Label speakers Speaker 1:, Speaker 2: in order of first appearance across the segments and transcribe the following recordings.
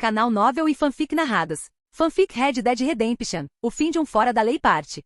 Speaker 1: Canal Novel e Fanfic narradas. Fanfic Red Dead Redemption, o fim de um fora da lei parte.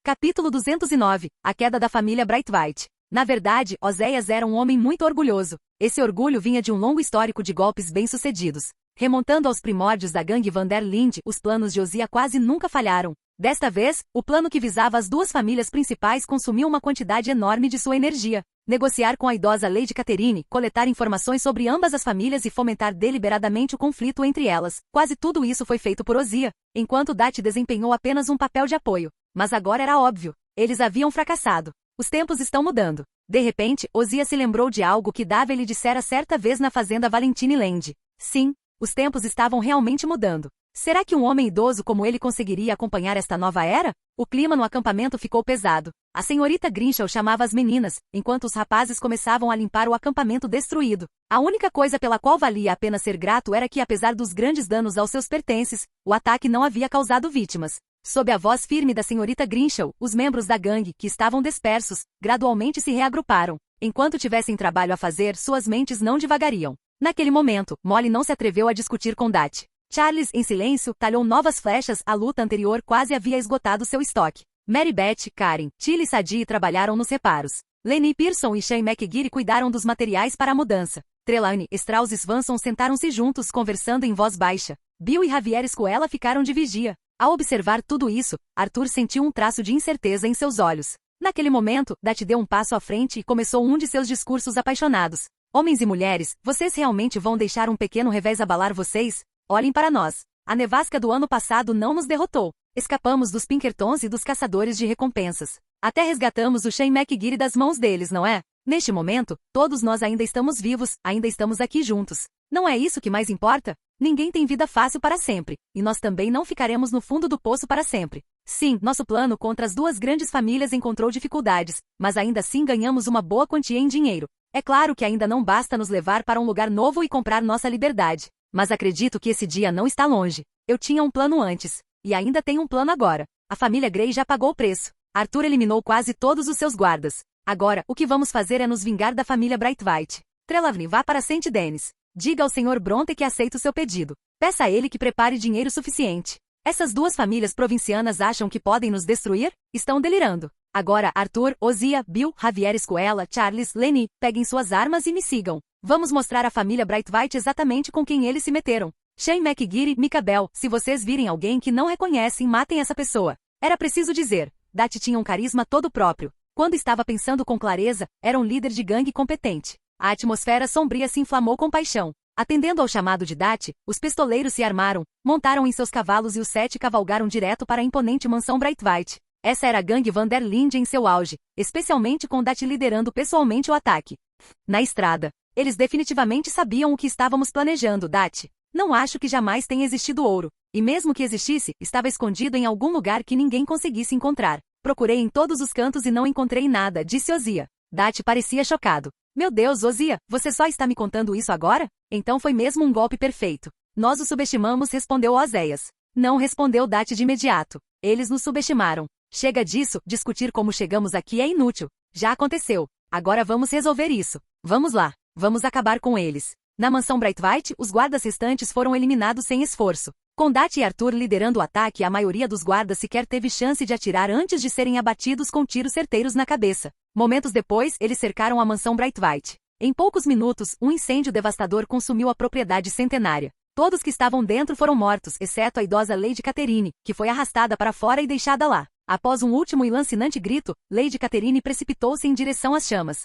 Speaker 1: Capítulo 209, a queda da família Brightwhite. Na verdade, Oséias era um homem muito orgulhoso. Esse orgulho vinha de um longo histórico de golpes bem-sucedidos. Remontando aos primórdios da gangue Van der Linde, os planos de Osias quase nunca falharam. Desta vez, o plano que visava as duas famílias principais consumiu uma quantidade enorme de sua energia. Negociar com a idosa Lady Catherine, coletar informações sobre ambas as famílias e fomentar deliberadamente o conflito entre elas. Quase tudo isso foi feito por Osias, enquanto Dat desempenhou apenas um papel de apoio. Mas agora era óbvio. Eles haviam fracassado. Os tempos estão mudando. De repente, Osias se lembrou de algo que Dave lhe dissera certa vez na fazenda Valentine Land. Sim, os tempos estavam realmente mudando. Será que um homem idoso como ele conseguiria acompanhar esta nova era? O clima no acampamento ficou pesado. A senhorita Grinchell chamava as meninas, enquanto os rapazes começavam a limpar o acampamento destruído. A única coisa pela qual valia a pena ser grato era que, apesar dos grandes danos aos seus pertences, o ataque não havia causado vítimas. Sob a voz firme da senhorita Grinchell, os membros da gangue, que estavam dispersos, gradualmente se reagruparam. Enquanto tivessem trabalho a fazer, suas mentes não divagariam. Naquele momento, Molly não se atreveu a discutir com Dat. Charles, em silêncio, talhou novas flechas, a luta anterior quase havia esgotado seu estoque. Mary Beth, Karen, Tilly e Sadie trabalharam nos reparos. Lenny Pearson e Shane McGeary cuidaram dos materiais para a mudança. Trelawney, Strauss e Swanson sentaram-se juntos conversando em voz baixa. Bill e Javier Escuela ficaram de vigia. Ao observar tudo isso, Arthur sentiu um traço de incerteza em seus olhos. Naquele momento, Dat deu um passo à frente e começou um de seus discursos apaixonados. Homens e mulheres, vocês realmente vão deixar um pequeno revés abalar vocês? Olhem para nós. A nevasca do ano passado não nos derrotou. Escapamos dos Pinkertons e dos caçadores de recompensas. Até resgatamos o Shane McGeary das mãos deles, não é? Neste momento, todos nós ainda estamos vivos, ainda estamos aqui juntos. Não é isso que mais importa? Ninguém tem vida fácil para sempre, e nós também não ficaremos no fundo do poço para sempre. Sim, nosso plano contra as duas grandes famílias encontrou dificuldades, mas ainda assim ganhamos uma boa quantia em dinheiro. É claro que ainda não basta nos levar para um lugar novo e comprar nossa liberdade. Mas acredito que esse dia não está longe. Eu tinha um plano antes. E ainda tenho um plano agora. A família Grey já pagou o preço. Arthur eliminou quase todos os seus guardas. Agora, o que vamos fazer é nos vingar da família Brightwhite. Trelawney, vá para St. Denis. Diga ao Sr. Bronte que aceito seu pedido. Peça a ele que prepare dinheiro suficiente. Essas duas famílias provincianas acham que podem nos destruir? Estão delirando. Agora, Arthur, Osias, Bill, Javier Escuela, Charles, Lenny, peguem suas armas e me sigam. Vamos mostrar à família Brightwhite exatamente com quem eles se meteram. Shane McGeary, Micabel, se vocês virem alguém que não reconhecem, matem essa pessoa. Era preciso dizer. Dat tinha um carisma todo próprio. Quando estava pensando com clareza, era um líder de gangue competente. A atmosfera sombria se inflamou com paixão. Atendendo ao chamado de Dat, os pistoleiros se armaram, montaram em seus cavalos e os 7 cavalgaram direto para a imponente mansão Brightwhite. Essa era a gangue Van der Linde em seu auge, especialmente com Dat liderando pessoalmente o ataque. Na estrada, eles definitivamente sabiam o que estávamos planejando, Dat. Não acho que jamais tenha existido ouro. E mesmo que existisse, estava escondido em algum lugar que ninguém conseguisse encontrar. Procurei em todos os cantos e não encontrei nada, disse Osias. Dat parecia chocado. Meu Deus, Osias, você só está me contando isso agora? Então foi mesmo um golpe perfeito. Nós o subestimamos, respondeu Oséias. Não, respondeu Dat de imediato. Eles nos subestimaram. Chega disso, discutir como chegamos aqui é inútil. Já aconteceu. Agora vamos resolver isso. Vamos lá. Vamos acabar com eles. Na mansão Brightwhite, os guardas restantes foram eliminados sem esforço. Com Dat e Arthur liderando o ataque, a maioria dos guardas sequer teve chance de atirar antes de serem abatidos com tiros certeiros na cabeça. Momentos depois, eles cercaram a mansão Brightwhite. Em poucos minutos, um incêndio devastador consumiu a propriedade centenária. Todos que estavam dentro foram mortos, exceto a idosa Lady Catherine, que foi arrastada para fora e deixada lá. Após um último e lancinante grito, Lady Catherine precipitou-se em direção às chamas.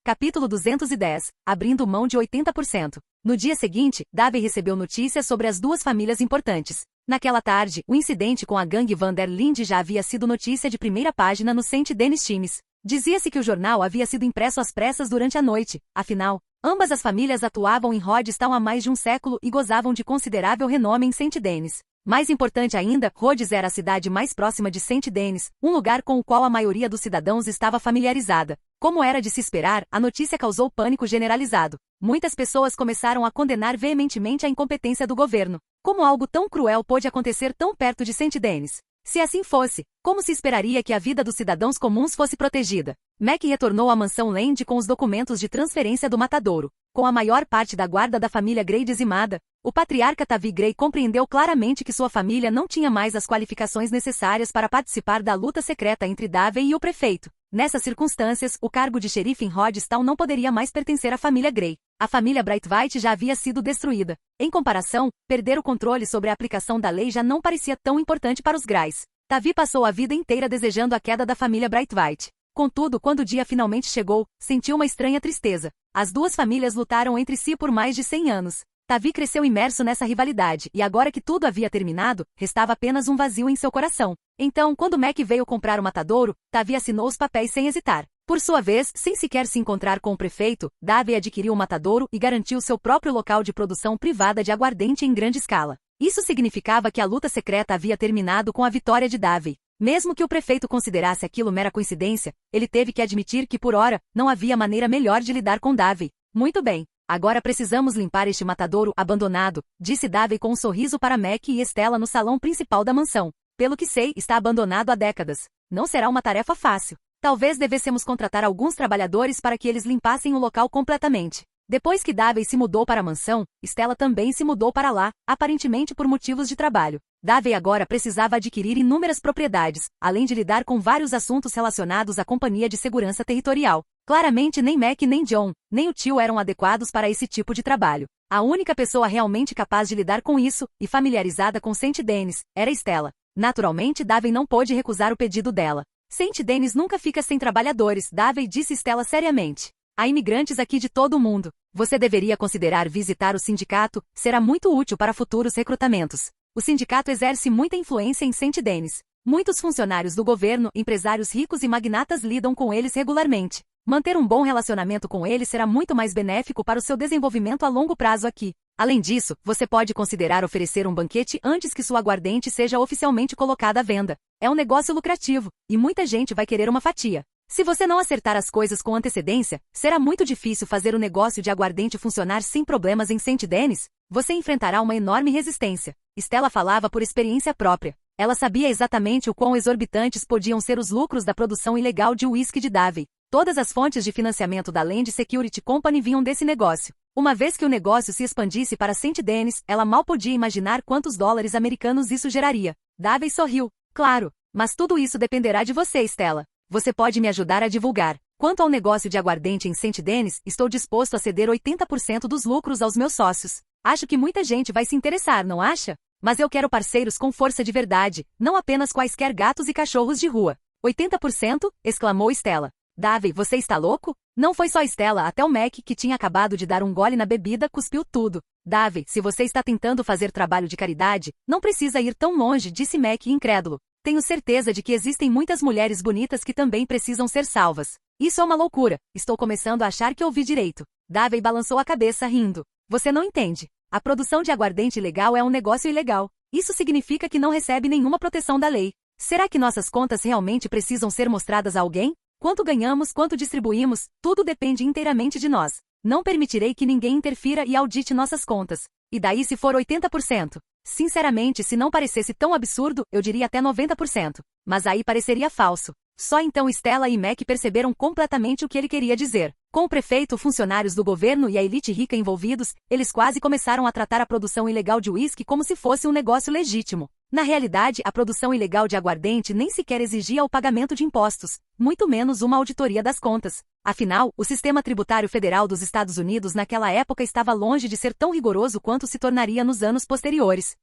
Speaker 1: Capítulo 210, abrindo mão de 80%. No dia seguinte, Dave recebeu notícias sobre as duas famílias importantes. Naquela tarde, o incidente com a gangue Van der Linde já havia sido notícia de primeira página no St. Denis Times. Dizia-se que o jornal havia sido impresso às pressas durante a noite. Afinal, ambas as famílias atuavam em Rhodestown há mais de um século e gozavam de considerável renome em St. Denis. Mais importante ainda, Rhodes era a cidade mais próxima de St. Denis, um lugar com o qual a maioria dos cidadãos estava familiarizada. Como era de se esperar, a notícia causou pânico generalizado. Muitas pessoas começaram a condenar veementemente a incompetência do governo. Como algo tão cruel pôde acontecer tão perto de St. Denis? Se assim fosse, como se esperaria que a vida dos cidadãos comuns fosse protegida? Mac retornou à mansão Land com os documentos de transferência do matadouro. Com a maior parte da guarda da família Grey dizimada, o patriarca Tavi Grey compreendeu claramente que sua família não tinha mais as qualificações necessárias para participar da luta secreta entre Davey e o prefeito. Nessas circunstâncias, o cargo de xerife em Rodstown não poderia mais pertencer à família Grey. A família Brightwhite já havia sido destruída. Em comparação, perder o controle sobre a aplicação da lei já não parecia tão importante para os Greys. Tavi passou a vida inteira desejando a queda da família Brightwhite. Contudo, quando o dia finalmente chegou, sentiu uma estranha tristeza. As duas famílias lutaram entre si por mais de 100 anos. Tavi cresceu imerso nessa rivalidade, e agora que tudo havia terminado, restava apenas um vazio em seu coração. Então, quando Mac veio comprar o matadouro, Tavi assinou os papéis sem hesitar. Por sua vez, sem sequer se encontrar com o prefeito, Davey adquiriu o matadouro e garantiu seu próprio local de produção privada de aguardente em grande escala. Isso significava que a luta secreta havia terminado com a vitória de Davey. Mesmo que o prefeito considerasse aquilo mera coincidência, ele teve que admitir que por ora, não havia maneira melhor de lidar com Davey. Muito bem, agora precisamos limpar este matadouro abandonado, disse Davey com um sorriso para Mac e Estela no salão principal da mansão. Pelo que sei, está abandonado há décadas. Não será uma tarefa fácil. Talvez devêssemos contratar alguns trabalhadores para que eles limpassem o local completamente. Depois que Davey se mudou para a mansão, Estela também se mudou para lá, aparentemente por motivos de trabalho. Davey agora precisava adquirir inúmeras propriedades, além de lidar com vários assuntos relacionados à companhia de segurança territorial. Claramente nem Mac nem John, nem o tio eram adequados para esse tipo de trabalho. A única pessoa realmente capaz de lidar com isso, e familiarizada com St. Denis, era Estela. Naturalmente Davey não pôde recusar o pedido dela. St. Denis nunca fica sem trabalhadores, Davey disse Estela seriamente. Há imigrantes aqui de todo o mundo. Você deveria considerar visitar o sindicato, será muito útil para futuros recrutamentos. O sindicato exerce muita influência em St. Denis. Muitos funcionários do governo, empresários ricos e magnatas lidam com eles regularmente. Manter um bom relacionamento com eles será muito mais benéfico para o seu desenvolvimento a longo prazo aqui. Além disso, você pode considerar oferecer um banquete antes que sua aguardente seja oficialmente colocada à venda. É um negócio lucrativo, e muita gente vai querer uma fatia. Se você não acertar as coisas com antecedência, será muito difícil fazer o negócio de aguardente funcionar sem problemas em St. Denis. Você enfrentará uma enorme resistência. Estela falava por experiência própria. Ela sabia exatamente o quão exorbitantes podiam ser os lucros da produção ilegal de uísque de Davey. Todas as fontes de financiamento da Land Security Company vinham desse negócio. Uma vez que o negócio se expandisse para St. Denis, ela mal podia imaginar quantos dólares americanos isso geraria. Davey sorriu. Claro, mas tudo isso dependerá de você, Estela. Você pode me ajudar a divulgar. Quanto ao negócio de aguardente em St. Denis, estou disposto a ceder 80% dos lucros aos meus sócios. Acho que muita gente vai se interessar, não acha? Mas eu quero parceiros com força de verdade, não apenas quaisquer gatos e cachorros de rua. 80%? Exclamou Estela. Davey, você está louco? Não foi só Estela, até o Mac, que tinha acabado de dar um gole na bebida, cuspiu tudo. Davey, se você está tentando fazer trabalho de caridade, não precisa ir tão longe, disse Mac incrédulo. Tenho certeza de que existem muitas mulheres bonitas que também precisam ser salvas. Isso é uma loucura. Estou começando a achar que ouvi direito. Davey balançou a cabeça rindo. Você não entende. A produção de aguardente ilegal é um negócio ilegal. Isso significa que não recebe nenhuma proteção da lei. Será que nossas contas realmente precisam ser mostradas a alguém? Quanto ganhamos, quanto distribuímos, tudo depende inteiramente de nós. Não permitirei que ninguém interfira e audite nossas contas. E daí se for 80%? Sinceramente, se não parecesse tão absurdo, eu diria até 90%. Mas aí pareceria falso. Só então Estela e Mac perceberam completamente o que ele queria dizer. Com o prefeito, funcionários do governo e a elite rica envolvidos, eles quase começaram a tratar a produção ilegal de uísque como se fosse um negócio legítimo. Na realidade, a produção ilegal de aguardente nem sequer exigia o pagamento de impostos, muito menos uma auditoria das contas. Afinal, o sistema tributário federal dos Estados Unidos naquela época estava longe de ser tão rigoroso quanto se tornaria nos anos posteriores.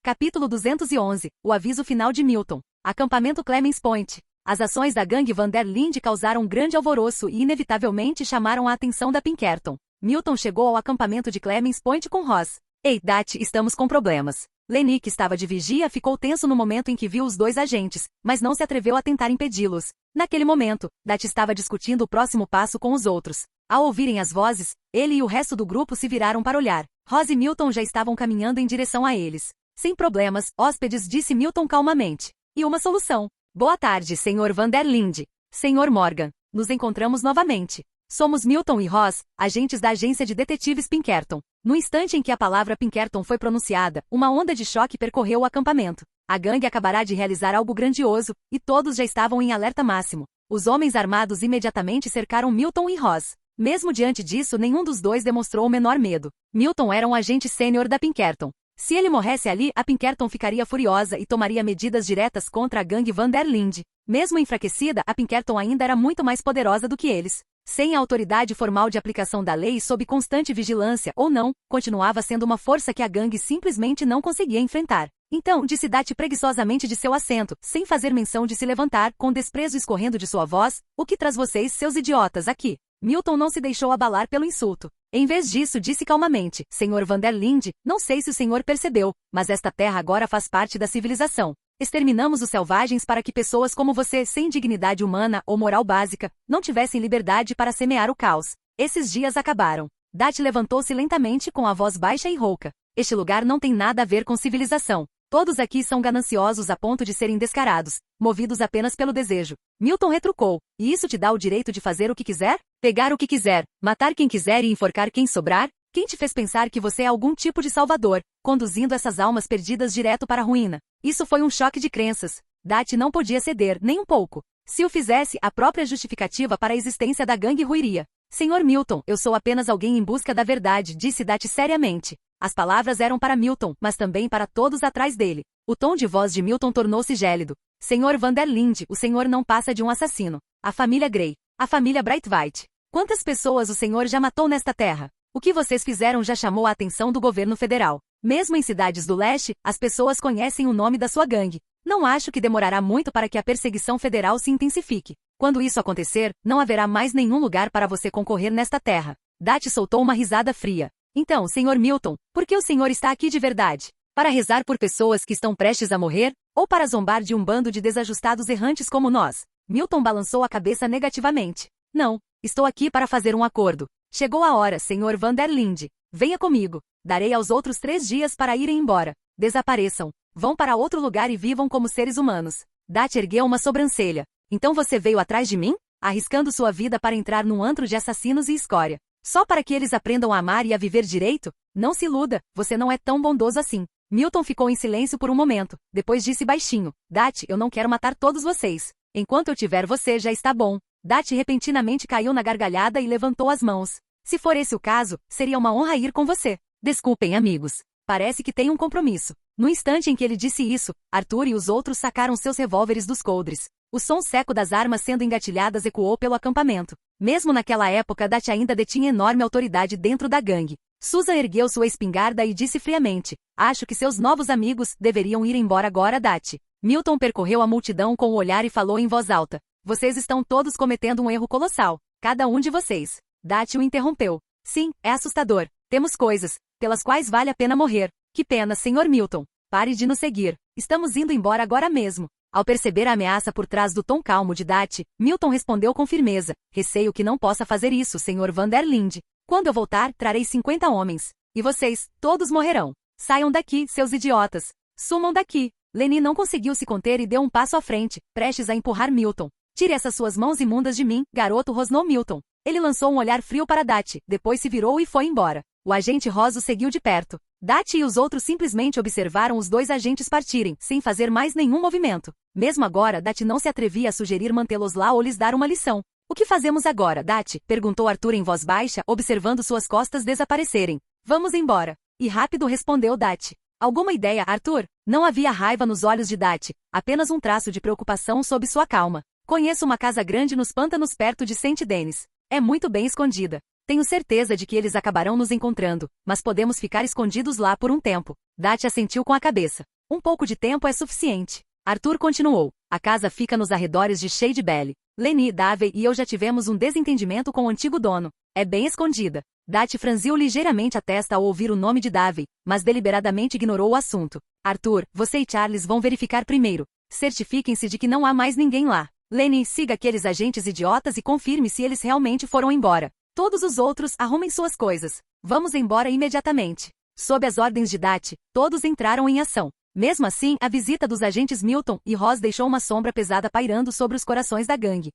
Speaker 1: Capítulo 211. O aviso final de Milton. Acampamento Clemens Point. As ações da gangue Van der Linde causaram grande alvoroço e inevitavelmente chamaram a atenção da Pinkerton. Milton chegou ao acampamento de Clemens Point com Ross. Ei, Dat, estamos com problemas. Lenny, que estava de vigia, ficou tenso no momento em que viu os dois agentes, mas não se atreveu a tentar impedi-los. Naquele momento, Dat estava discutindo o próximo passo com os outros. Ao ouvirem as vozes, ele e o resto do grupo se viraram para olhar. Ross e Milton já estavam caminhando em direção a eles. Sem problemas, hóspedes, disse Milton calmamente. E uma solução. Boa tarde, Sr. Van der Linde. Sr. Morgan. Nos encontramos novamente. Somos Milton e Ross, agentes da agência de detetives Pinkerton. No instante em que a palavra Pinkerton foi pronunciada, uma onda de choque percorreu o acampamento. A gangue acabará de realizar algo grandioso, e todos já estavam em alerta máximo. Os homens armados imediatamente cercaram Milton e Ross. Mesmo diante disso, nenhum dos dois demonstrou o menor medo. Milton era um agente sênior da Pinkerton. Se ele morresse ali, a Pinkerton ficaria furiosa e tomaria medidas diretas contra a gangue Van der Linde. Mesmo enfraquecida, a Pinkerton ainda era muito mais poderosa do que eles. Sem a autoridade formal de aplicação da lei e sob constante vigilância ou não, continuava sendo uma força que a gangue simplesmente não conseguia enfrentar. Então, disse Dati preguiçosamente de seu assento, sem fazer menção de se levantar, com desprezo escorrendo de sua voz, o que traz vocês, seus idiotas, aqui? Milton não se deixou abalar pelo insulto. Em vez disso, disse calmamente, Sr. Van der Linde, não sei se o senhor percebeu, mas esta terra agora faz parte da civilização. Exterminamos os selvagens para que pessoas como você, sem dignidade humana ou moral básica, não tivessem liberdade para semear o caos. Esses dias acabaram. Dati levantou-se lentamente com a voz baixa e rouca. Este lugar não tem nada a ver com civilização. Todos aqui são gananciosos a ponto de serem descarados, movidos apenas pelo desejo. Milton retrucou. E isso te dá o direito de fazer o que quiser? Pegar o que quiser, matar quem quiser e enforcar quem sobrar? Quem te fez pensar que você é algum tipo de salvador, conduzindo essas almas perdidas direto para a ruína? Isso foi um choque de crenças. Dati não podia ceder, nem um pouco. Se o fizesse, a própria justificativa para a existência da gangue ruiria. Senhor Milton, eu sou apenas alguém em busca da verdade, disse Dati seriamente. As palavras eram para Milton, mas também para todos atrás dele. O tom de voz de Milton tornou-se gélido. Senhor Van der Linde, o senhor não passa de um assassino. A família Grey. A família Brightwhite. Quantas pessoas o senhor já matou nesta terra? O que vocês fizeram já chamou a atenção do governo federal. Mesmo em cidades do leste, as pessoas conhecem o nome da sua gangue. Não acho que demorará muito para que a perseguição federal se intensifique. Quando isso acontecer, não haverá mais nenhum lugar para você concorrer nesta terra. Dati soltou uma risada fria. Então, Sr. Milton, por que o senhor está aqui de verdade? Para rezar por pessoas que estão prestes a morrer? Ou para zombar de um bando de desajustados errantes como nós? Milton balançou a cabeça negativamente. Não, estou aqui para fazer um acordo. Chegou a hora, Sr. Van der Linde. Venha comigo. Darei aos outros 3 dias para irem embora. Desapareçam. Vão para outro lugar e vivam como seres humanos. Dati ergueu uma sobrancelha. Então você veio atrás de mim? Arriscando sua vida para entrar num antro de assassinos e escória. Só para que eles aprendam a amar e a viver direito? Não se iluda, você não é tão bondoso assim. Milton ficou em silêncio por um momento, depois disse baixinho, Dati, eu não quero matar todos vocês. Enquanto eu tiver você já está bom. Dati repentinamente caiu na gargalhada e levantou as mãos. Se for esse o caso, seria uma honra ir com você. Desculpem, amigos. Parece que tem um compromisso. No instante em que ele disse isso, Arthur e os outros sacaram seus revólveres dos coldres. O som seco das armas sendo engatilhadas ecoou pelo acampamento. Mesmo naquela época, Dati ainda detinha enorme autoridade dentro da gangue. Susan ergueu sua espingarda e disse friamente, acho que seus novos amigos deveriam ir embora agora, Dati. Milton percorreu a multidão com o olhar e falou em voz alta. Vocês estão todos cometendo um erro colossal. Cada um de vocês. Dati o interrompeu. Sim, é assustador. Temos coisas pelas quais vale a pena morrer. Que pena, Sr. Milton. Pare de nos seguir. Estamos indo embora agora mesmo. Ao perceber a ameaça por trás do tom calmo de Dati, Milton respondeu com firmeza. Receio que não possa fazer isso, Sr. Van der Linde. Quando eu voltar, trarei 50 homens. E vocês, todos morrerão. Saiam daqui, seus idiotas. Sumam daqui. Leni não conseguiu se conter e deu um passo à frente, prestes a empurrar Milton. Tire essas suas mãos imundas de mim, garoto, rosnou Milton. Ele lançou um olhar frio para Dati, depois se virou e foi embora. O agente Roso seguiu de perto. Dati e os outros simplesmente observaram os 2 agentes partirem, sem fazer mais nenhum movimento. Mesmo agora, Dati não se atrevia a sugerir mantê-los lá ou lhes dar uma lição. O que fazemos agora, Dati? Perguntou Arthur em voz baixa, observando suas costas desaparecerem. Vamos embora. E rápido respondeu Dati. Alguma ideia, Arthur? Não havia raiva nos olhos de Dati, apenas um traço de preocupação sob sua calma. Conheço uma casa grande nos pântanos perto de Saint-Denis. É muito bem escondida. Tenho certeza de que eles acabarão nos encontrando, mas podemos ficar escondidos lá por um tempo. Dati assentiu com a cabeça. Um pouco de tempo é suficiente. Arthur continuou. A casa fica nos arredores de Shade Belly. Leni, Davey e eu já tivemos um desentendimento com o antigo dono. É bem escondida. Dati franziu ligeiramente a testa ao ouvir o nome de Davey, mas deliberadamente ignorou o assunto. Arthur, você e Charles vão verificar primeiro. Certifiquem-se de que não há mais ninguém lá. Leni, siga aqueles agentes idiotas e confirme se eles realmente foram embora. Todos os outros, arrumem suas coisas. Vamos embora imediatamente. Sob as ordens de Dati, todos entraram em ação. Mesmo assim, a visita dos agentes Milton e Ross deixou uma sombra pesada pairando sobre os corações da gangue.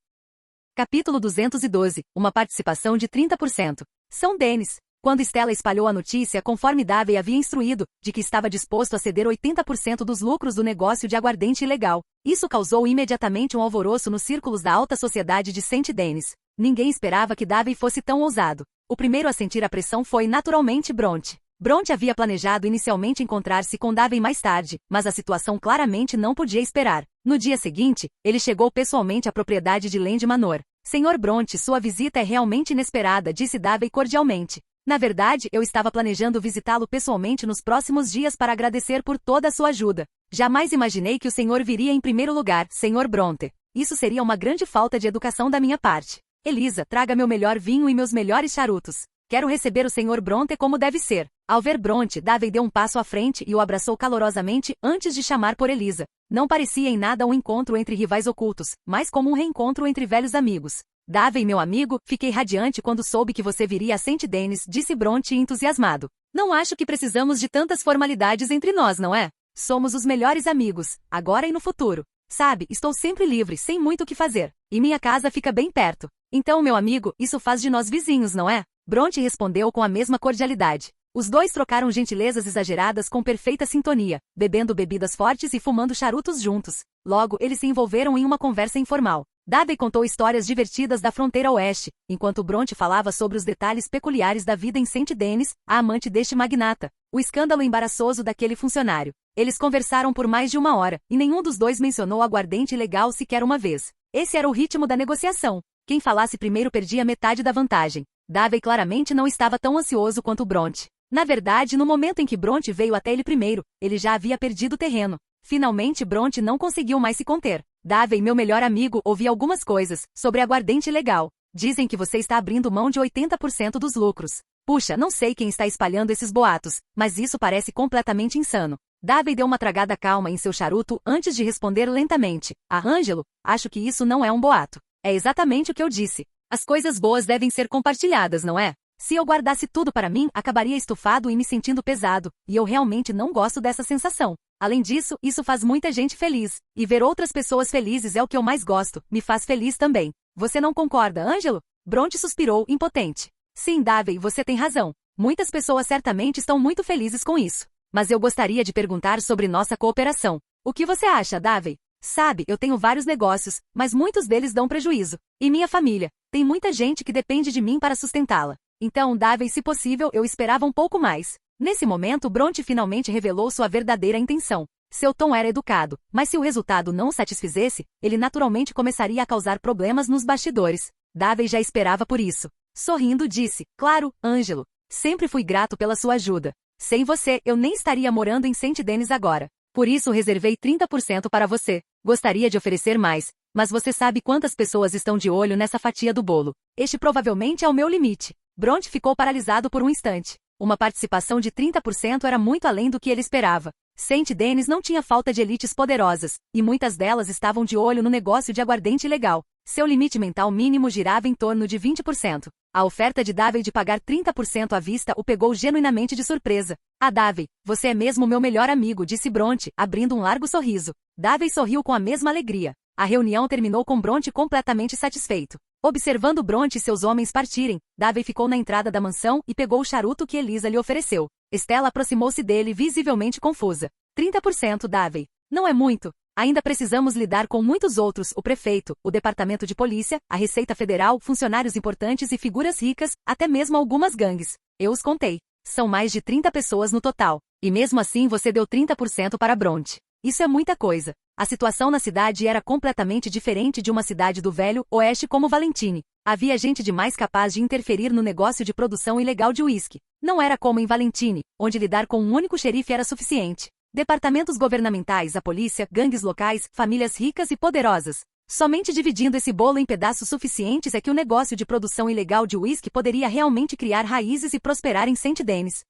Speaker 1: Capítulo 212. Uma participação de 30%. São Denis. Quando Stella espalhou a notícia, conforme Davey havia instruído, de que estava disposto a ceder 80% dos lucros do negócio de aguardente ilegal, isso causou imediatamente um alvoroço nos círculos da alta sociedade de Saint-Denis. Ninguém esperava que Davey fosse tão ousado. O primeiro a sentir a pressão foi, naturalmente, Bronte. Bronte havia planejado inicialmente encontrar-se com Davey mais tarde, mas a situação claramente não podia esperar. No dia seguinte, ele chegou pessoalmente à propriedade de Land Manor. Senhor Bronte, sua visita é realmente inesperada, disse Davey cordialmente. Na verdade, eu estava planejando visitá-lo pessoalmente nos próximos dias para agradecer por toda a sua ajuda. Jamais imaginei que o senhor viria em primeiro lugar, Senhor Bronte. Isso seria uma grande falta de educação da minha parte. Elisa, traga meu melhor vinho e meus melhores charutos. Quero receber o Senhor Bronte como deve ser. Ao ver Bronte, Davey deu um passo à frente e o abraçou calorosamente antes de chamar por Elisa. Não parecia em nada um encontro entre rivais ocultos, mas como um reencontro entre velhos amigos. Davey, meu amigo, fiquei radiante quando soube que você viria a Saint Denis, disse Bronte entusiasmado. Não acho que precisamos de tantas formalidades entre nós, não é? Somos os melhores amigos, agora e no futuro. Sabe, estou sempre livre, sem muito o que fazer. E minha casa fica bem perto. Então, meu amigo, isso faz de nós vizinhos, não é? Bronte respondeu com a mesma cordialidade. Os dois trocaram gentilezas exageradas com perfeita sintonia, bebendo bebidas fortes e fumando charutos juntos. Logo, eles se envolveram em uma conversa informal. Davey contou histórias divertidas da fronteira oeste, enquanto Bronte falava sobre os detalhes peculiares da vida em Saint Denis, a amante deste magnata, o escândalo embaraçoso daquele funcionário. Eles conversaram por mais de 1 hora, e nenhum dos dois mencionou aguardente ilegal sequer uma vez. Esse era o ritmo da negociação. Quem falasse primeiro perdia metade da vantagem. Davey claramente não estava tão ansioso quanto Bronte. Na verdade, no momento em que Bronte veio até ele primeiro, ele já havia perdido terreno. Finalmente Bronte não conseguiu mais se conter. Davey, meu melhor amigo, ouvi algumas coisas sobre aguardente ilegal. Dizem que você está abrindo mão de 80% dos lucros. Puxa, não sei quem está espalhando esses boatos, mas isso parece completamente insano. Davey deu uma tragada calma em seu charuto antes de responder lentamente. Ângelo, acho que isso não é um boato. É exatamente o que eu disse. As coisas boas devem ser compartilhadas, não é? Se eu guardasse tudo para mim, acabaria estufado e me sentindo pesado, e eu realmente não gosto dessa sensação. Além disso, isso faz muita gente feliz, e ver outras pessoas felizes é o que eu mais gosto, me faz feliz também. Você não concorda, Ângelo? Bronte suspirou, impotente. Sim, Davey, você tem razão. Muitas pessoas certamente estão muito felizes com isso. Mas eu gostaria de perguntar sobre nossa cooperação. O que você acha, Davey? Sabe, eu tenho vários negócios, mas muitos deles dão prejuízo. E minha família? Tem muita gente que depende de mim para sustentá-la. Então, Davey, se possível, eu esperava um pouco mais. Nesse momento, Bronte finalmente revelou sua verdadeira intenção. Seu tom era educado, mas se o resultado não o satisfizesse, ele naturalmente começaria a causar problemas nos bastidores. Davey já esperava por isso. Sorrindo, disse, claro, Ângelo. Sempre fui grato pela sua ajuda. Sem você, eu nem estaria morando em Saint Denis agora. Por isso reservei 30% para você. Gostaria de oferecer mais, mas você sabe quantas pessoas estão de olho nessa fatia do bolo. Este provavelmente é o meu limite. Bronte ficou paralisado por um instante. Uma participação de 30% era muito além do que ele esperava. Saint Denis não tinha falta de elites poderosas, e muitas delas estavam de olho no negócio de aguardente ilegal. Seu limite mental mínimo girava em torno de 20%. A oferta de Davey de pagar 30% à vista o pegou genuinamente de surpresa. Davey, você é mesmo meu melhor amigo, disse Bronte, abrindo um largo sorriso. Davey sorriu com a mesma alegria. A reunião terminou com Bronte completamente satisfeito. Observando Bronte e seus homens partirem, Davey ficou na entrada da mansão e pegou o charuto que Elisa lhe ofereceu. Estela aproximou-se dele visivelmente confusa. 30%, Davey. Não é muito. Ainda precisamos lidar com muitos outros, o prefeito, o departamento de polícia, a Receita Federal, funcionários importantes e figuras ricas, até mesmo algumas gangues. Eu os contei. São mais de 30 pessoas no total. E mesmo assim você deu 30% para Bronte. Isso é muita coisa. A situação na cidade era completamente diferente de uma cidade do Velho Oeste como Valentine. Havia gente demais capaz de interferir no negócio de produção ilegal de uísque. Não era como em Valentine, onde lidar com um único xerife era suficiente. Departamentos governamentais, a polícia, gangues locais, famílias ricas e poderosas. Somente dividindo esse bolo em pedaços suficientes é que o negócio de produção ilegal de uísque poderia realmente criar raízes e prosperar em Saint Denis.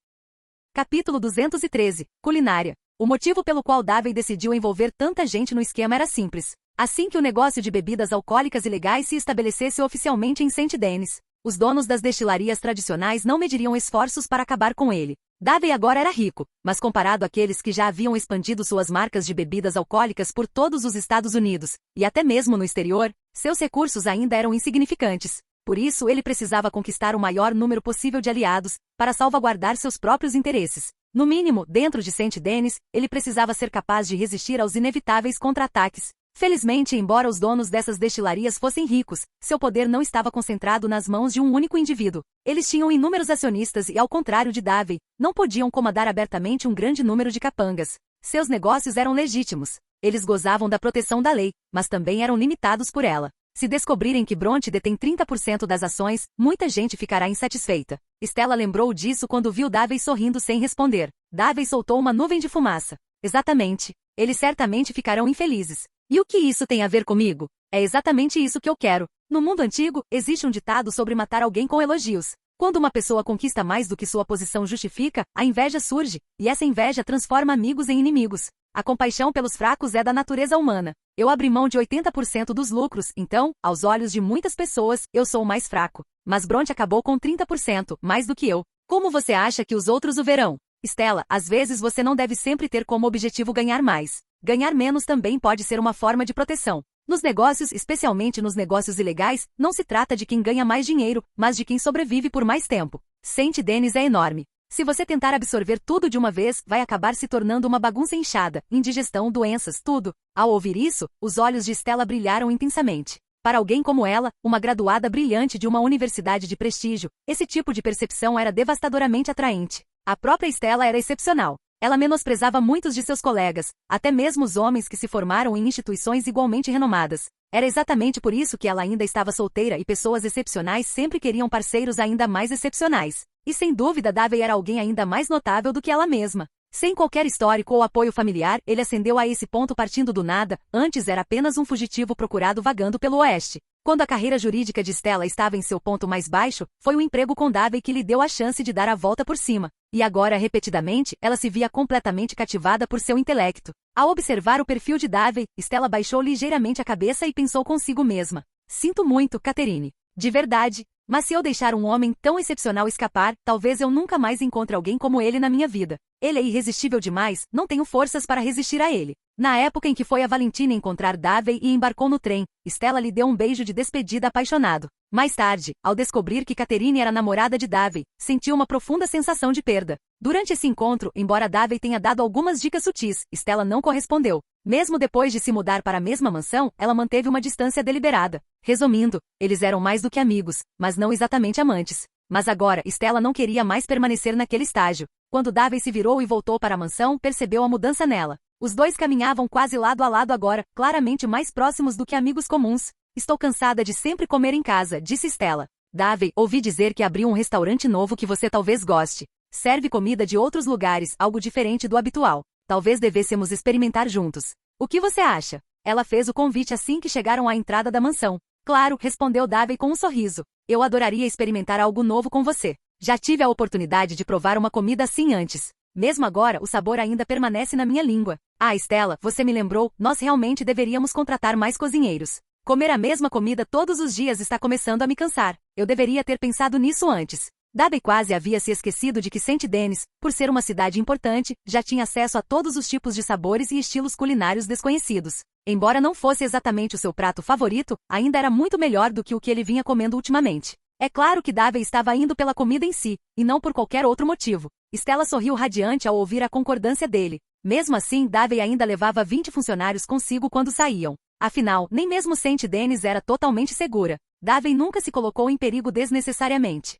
Speaker 1: Capítulo 213. Culinária. O motivo pelo qual Davey decidiu envolver tanta gente no esquema era simples. Assim que o negócio de bebidas alcoólicas ilegais se estabelecesse oficialmente em Saint Denis, os donos das destilarias tradicionais não mediriam esforços para acabar com ele. Davey agora era rico, mas comparado àqueles que já haviam expandido suas marcas de bebidas alcoólicas por todos os Estados Unidos, e até mesmo no exterior, seus recursos ainda eram insignificantes. Por isso ele precisava conquistar o maior número possível de aliados, para salvaguardar seus próprios interesses. No mínimo, dentro de Saint Denis, ele precisava ser capaz de resistir aos inevitáveis contra-ataques. Felizmente, embora os donos dessas destilarias fossem ricos, seu poder não estava concentrado nas mãos de um único indivíduo. Eles tinham inúmeros acionistas e, ao contrário de Davey, não podiam comandar abertamente um grande número de capangas. Seus negócios eram legítimos. Eles gozavam da proteção da lei, mas também eram limitados por ela. Se descobrirem que Bronte detém 30% das ações, muita gente ficará insatisfeita. Stella lembrou disso quando viu Davey sorrindo sem responder. Davey soltou uma nuvem de fumaça. Exatamente. Eles certamente ficarão infelizes. E o que isso tem a ver comigo? É exatamente isso que eu quero. No mundo antigo, existe um ditado sobre matar alguém com elogios. Quando uma pessoa conquista mais do que sua posição justifica, a inveja surge, e essa inveja transforma amigos em inimigos. A compaixão pelos fracos é da natureza humana. Eu abri mão de 80% dos lucros, então, aos olhos de muitas pessoas, eu sou o mais fraco. Mas Bronte acabou com 30%, mais do que eu. Como você acha que os outros o verão? Stella, às vezes você não deve sempre ter como objetivo ganhar mais. Ganhar menos também pode ser uma forma de proteção. Nos negócios, especialmente nos negócios ilegais, não se trata de quem ganha mais dinheiro, mas de quem sobrevive por mais tempo. Saint Denis é enorme. Se você tentar absorver tudo de uma vez, vai acabar se tornando uma bagunça inchada, indigestão, doenças, tudo. Ao ouvir isso, os olhos de Stella brilharam intensamente. Para alguém como ela, uma graduada brilhante de uma universidade de prestígio, esse tipo de percepção era devastadoramente atraente. A própria Stella era excepcional. Ela menosprezava muitos de seus colegas, até mesmo os homens que se formaram em instituições igualmente renomadas. Era exatamente por isso que ela ainda estava solteira e pessoas excepcionais sempre queriam parceiros ainda mais excepcionais. E sem dúvida Davey era alguém ainda mais notável do que ela mesma. Sem qualquer histórico ou apoio familiar, ele ascendeu a esse ponto partindo do nada, antes era apenas um fugitivo procurado vagando pelo oeste. Quando a carreira jurídica de Stella estava em seu ponto mais baixo, foi o emprego com Davey que lhe deu a chance de dar a volta por cima. E agora, repetidamente, ela se via completamente cativada por seu intelecto. Ao observar o perfil de Davey, Stella baixou ligeiramente a cabeça e pensou consigo mesma. Sinto muito, Catherine. De verdade. Mas se eu deixar um homem tão excepcional escapar, talvez eu nunca mais encontre alguém como ele na minha vida. Ele é irresistível demais, não tenho forças para resistir a ele. Na época em que foi a Valentina encontrar Davey e embarcou no trem, Stella lhe deu um beijo de despedida apaixonado. Mais tarde, ao descobrir que Catherine era namorada de Davey, sentiu uma profunda sensação de perda. Durante esse encontro, embora Davey tenha dado algumas dicas sutis, Stella não correspondeu. Mesmo depois de se mudar para a mesma mansão, ela manteve uma distância deliberada. Resumindo, eles eram mais do que amigos, mas não exatamente amantes. Mas agora, Stella não queria mais permanecer naquele estágio. Quando Davey se virou e voltou para a mansão, percebeu a mudança nela. Os dois caminhavam quase lado a lado agora, claramente mais próximos do que amigos comuns. Estou cansada de sempre comer em casa, disse Stella. Davey, ouvi dizer que abriu um restaurante novo que você talvez goste. Serve comida de outros lugares, algo diferente do habitual. Talvez devêssemos experimentar juntos. O que você acha? Ela fez o convite assim que chegaram à entrada da mansão. Claro, respondeu Davey com um sorriso. Eu adoraria experimentar algo novo com você. Já tive a oportunidade de provar uma comida assim antes. Mesmo agora, o sabor ainda permanece na minha língua. Ah, Stella, você me lembrou, nós realmente deveríamos contratar mais cozinheiros. Comer a mesma comida todos os dias está começando a me cansar. Eu deveria ter pensado nisso antes. Davey quase havia se esquecido de que Saint Denis, por ser uma cidade importante, já tinha acesso a todos os tipos de sabores e estilos culinários desconhecidos. Embora não fosse exatamente o seu prato favorito, ainda era muito melhor do que o que ele vinha comendo ultimamente. É claro que Davey estava indo pela comida em si, e não por qualquer outro motivo. Stella sorriu radiante ao ouvir a concordância dele. Mesmo assim, Davey ainda levava 20 funcionários consigo quando saíam. Afinal, nem mesmo Saint Denis era totalmente segura. Davey nunca se colocou em perigo desnecessariamente.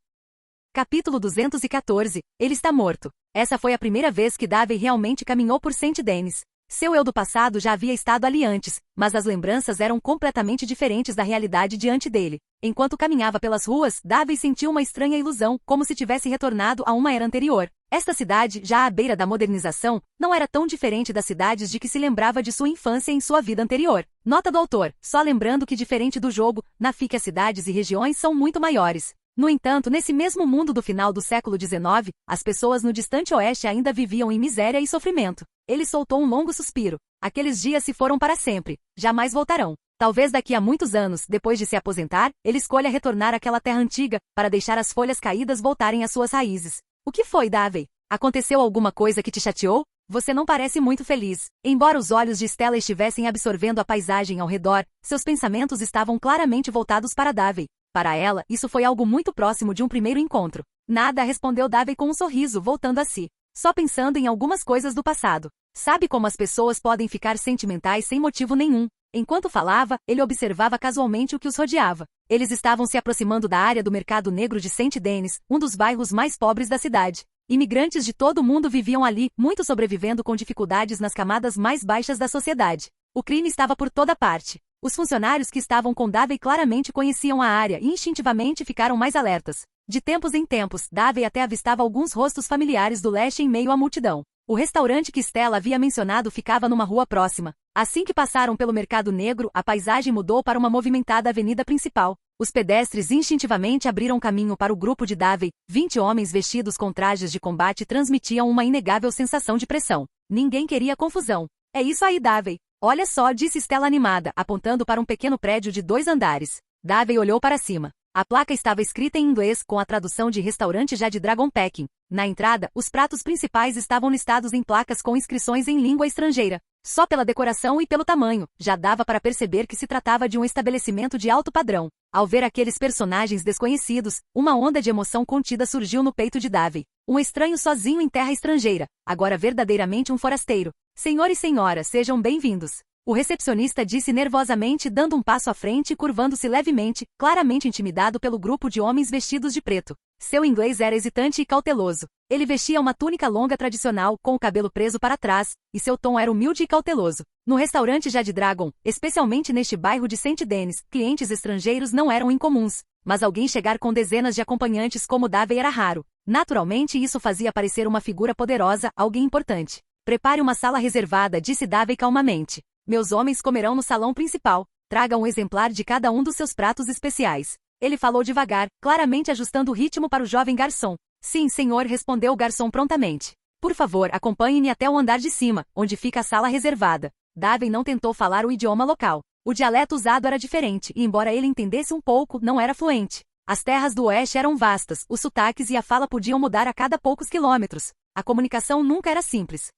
Speaker 1: Capítulo 214. Ele está morto. Essa foi a primeira vez que Davey realmente caminhou por Saint Denis. Seu eu do passado já havia estado ali antes, mas as lembranças eram completamente diferentes da realidade diante dele. Enquanto caminhava pelas ruas, Davey sentiu uma estranha ilusão, como se tivesse retornado a uma era anterior. Esta cidade, já à beira da modernização, não era tão diferente das cidades de que se lembrava de sua infância em sua vida anterior. Nota do autor, só lembrando que diferente do jogo, na FIC as cidades e regiões são muito maiores. No entanto, nesse mesmo mundo do final do século XIX, as pessoas no distante oeste ainda viviam em miséria e sofrimento. Ele soltou um longo suspiro. Aqueles dias se foram para sempre. Jamais voltarão. Talvez daqui a muitos anos, depois de se aposentar, ele escolha retornar àquela terra antiga, para deixar as folhas caídas voltarem às suas raízes. O que foi, Davey? Aconteceu alguma coisa que te chateou? Você não parece muito feliz. Embora os olhos de Stella estivessem absorvendo a paisagem ao redor, seus pensamentos estavam claramente voltados para Davey. Para ela, isso foi algo muito próximo de um primeiro encontro. Nada, respondeu Davey com um sorriso, voltando a si. só pensando em algumas coisas do passado. Sabe como as pessoas podem ficar sentimentais sem motivo nenhum? Enquanto falava, ele observava casualmente o que os rodeava. Eles estavam se aproximando da área do mercado negro de Saint-Denis, um dos bairros mais pobres da cidade. Imigrantes de todo o mundo viviam ali, muitos sobrevivendo com dificuldades nas camadas mais baixas da sociedade. O crime estava por toda parte. Os funcionários que estavam com Davey claramente conheciam a área e instintivamente ficaram mais alertas. De tempos em tempos, Davey até avistava alguns rostos familiares do leste em meio à multidão. O restaurante que Stella havia mencionado ficava numa rua próxima. Assim que passaram pelo mercado negro, a paisagem mudou para uma movimentada avenida principal. Os pedestres instintivamente abriram caminho para o grupo de Davey. 20 homens vestidos com trajes de combate transmitiam uma inegável sensação de pressão. Ninguém queria confusão. É isso aí, Davey. Olha só, disse Stella animada, apontando para um pequeno prédio de 2 andares. Davey olhou para cima. A placa estava escrita em inglês com a tradução de restaurante já de Dragon Packing. Na entrada, os pratos principais estavam listados em placas com inscrições em língua estrangeira. Só pela decoração e pelo tamanho, já dava para perceber que se tratava de um estabelecimento de alto padrão. Ao ver aqueles personagens desconhecidos, uma onda de emoção contida surgiu no peito de Davey. Um estranho sozinho em terra estrangeira, agora verdadeiramente um forasteiro. Senhor e senhora, sejam bem-vindos. O recepcionista disse nervosamente, dando um passo à frente e curvando-se levemente, claramente intimidado pelo grupo de homens vestidos de preto. Seu inglês era hesitante e cauteloso. Ele vestia uma túnica longa tradicional, com o cabelo preso para trás, e seu tom era humilde e cauteloso. No restaurante Jade Dragon, especialmente neste bairro de Saint-Denis, clientes estrangeiros não eram incomuns, mas alguém chegar com dezenas de acompanhantes como Davey era raro. Naturalmente isso fazia parecer uma figura poderosa, alguém importante. Prepare uma sala reservada, disse Davey calmamente. Meus homens comerão no salão principal. Traga um exemplar de cada um dos seus pratos especiais. Ele falou devagar, claramente ajustando o ritmo para o jovem garçom. Sim, senhor, respondeu o garçom prontamente. Por favor, acompanhe-me até o andar de cima, onde fica a sala reservada. Davey não tentou falar o idioma local. O dialeto usado era diferente, e embora ele entendesse um pouco, não era fluente. As terras do oeste eram vastas, os sotaques e a fala podiam mudar a cada poucos quilômetros. A comunicação nunca era simples.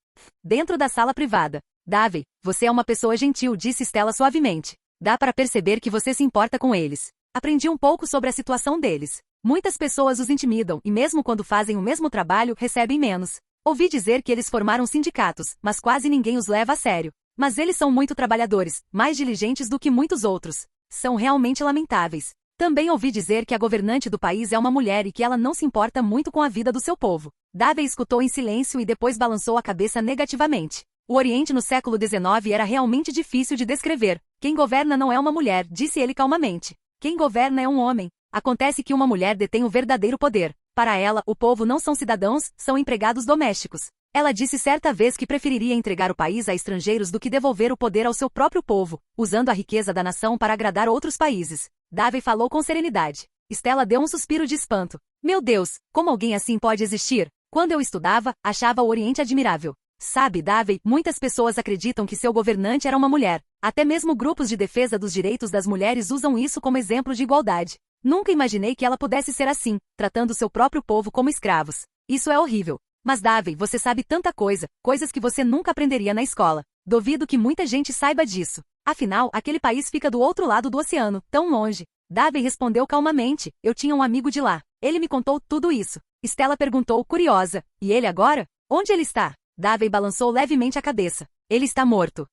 Speaker 1: Dentro da sala privada. Davey, você é uma pessoa gentil, disse Stella suavemente. Dá para perceber que você se importa com eles. Aprendi um pouco sobre a situação deles. Muitas pessoas os intimidam e mesmo quando fazem o mesmo trabalho, recebem menos. Ouvi dizer que eles formaram sindicatos, mas quase ninguém os leva a sério. Mas eles são muito trabalhadores, mais diligentes do que muitos outros. São realmente lamentáveis. Também ouvi dizer que a governante do país é uma mulher e que ela não se importa muito com a vida do seu povo. Davey escutou em silêncio e depois balançou a cabeça negativamente. O Oriente no século XIX era realmente difícil de descrever. Quem governa não é uma mulher, disse ele calmamente. Quem governa é um homem. Acontece que uma mulher detém o verdadeiro poder. Para ela, o povo não são cidadãos, são empregados domésticos. Ela disse certa vez que preferiria entregar o país a estrangeiros do que devolver o poder ao seu próprio povo, usando a riqueza da nação para agradar outros países. Davey falou com serenidade. Stella deu um suspiro de espanto. Meu Deus, como alguém assim pode existir? Quando eu estudava, achava o Oriente admirável. Sabe, Davey, muitas pessoas acreditam que seu governante era uma mulher. Até mesmo grupos de defesa dos direitos das mulheres usam isso como exemplo de igualdade. Nunca imaginei que ela pudesse ser assim, tratando seu próprio povo como escravos. Isso é horrível. Mas Davey, você sabe tanta coisa, coisas que você nunca aprenderia na escola. Duvido que muita gente saiba disso. Afinal, aquele país fica do outro lado do oceano, tão longe. Davey respondeu calmamente, eu tinha um amigo de lá. Ele me contou tudo isso. Stella perguntou, curiosa, e ele agora? Onde ele está? Davey balançou levemente a cabeça. Ele está morto.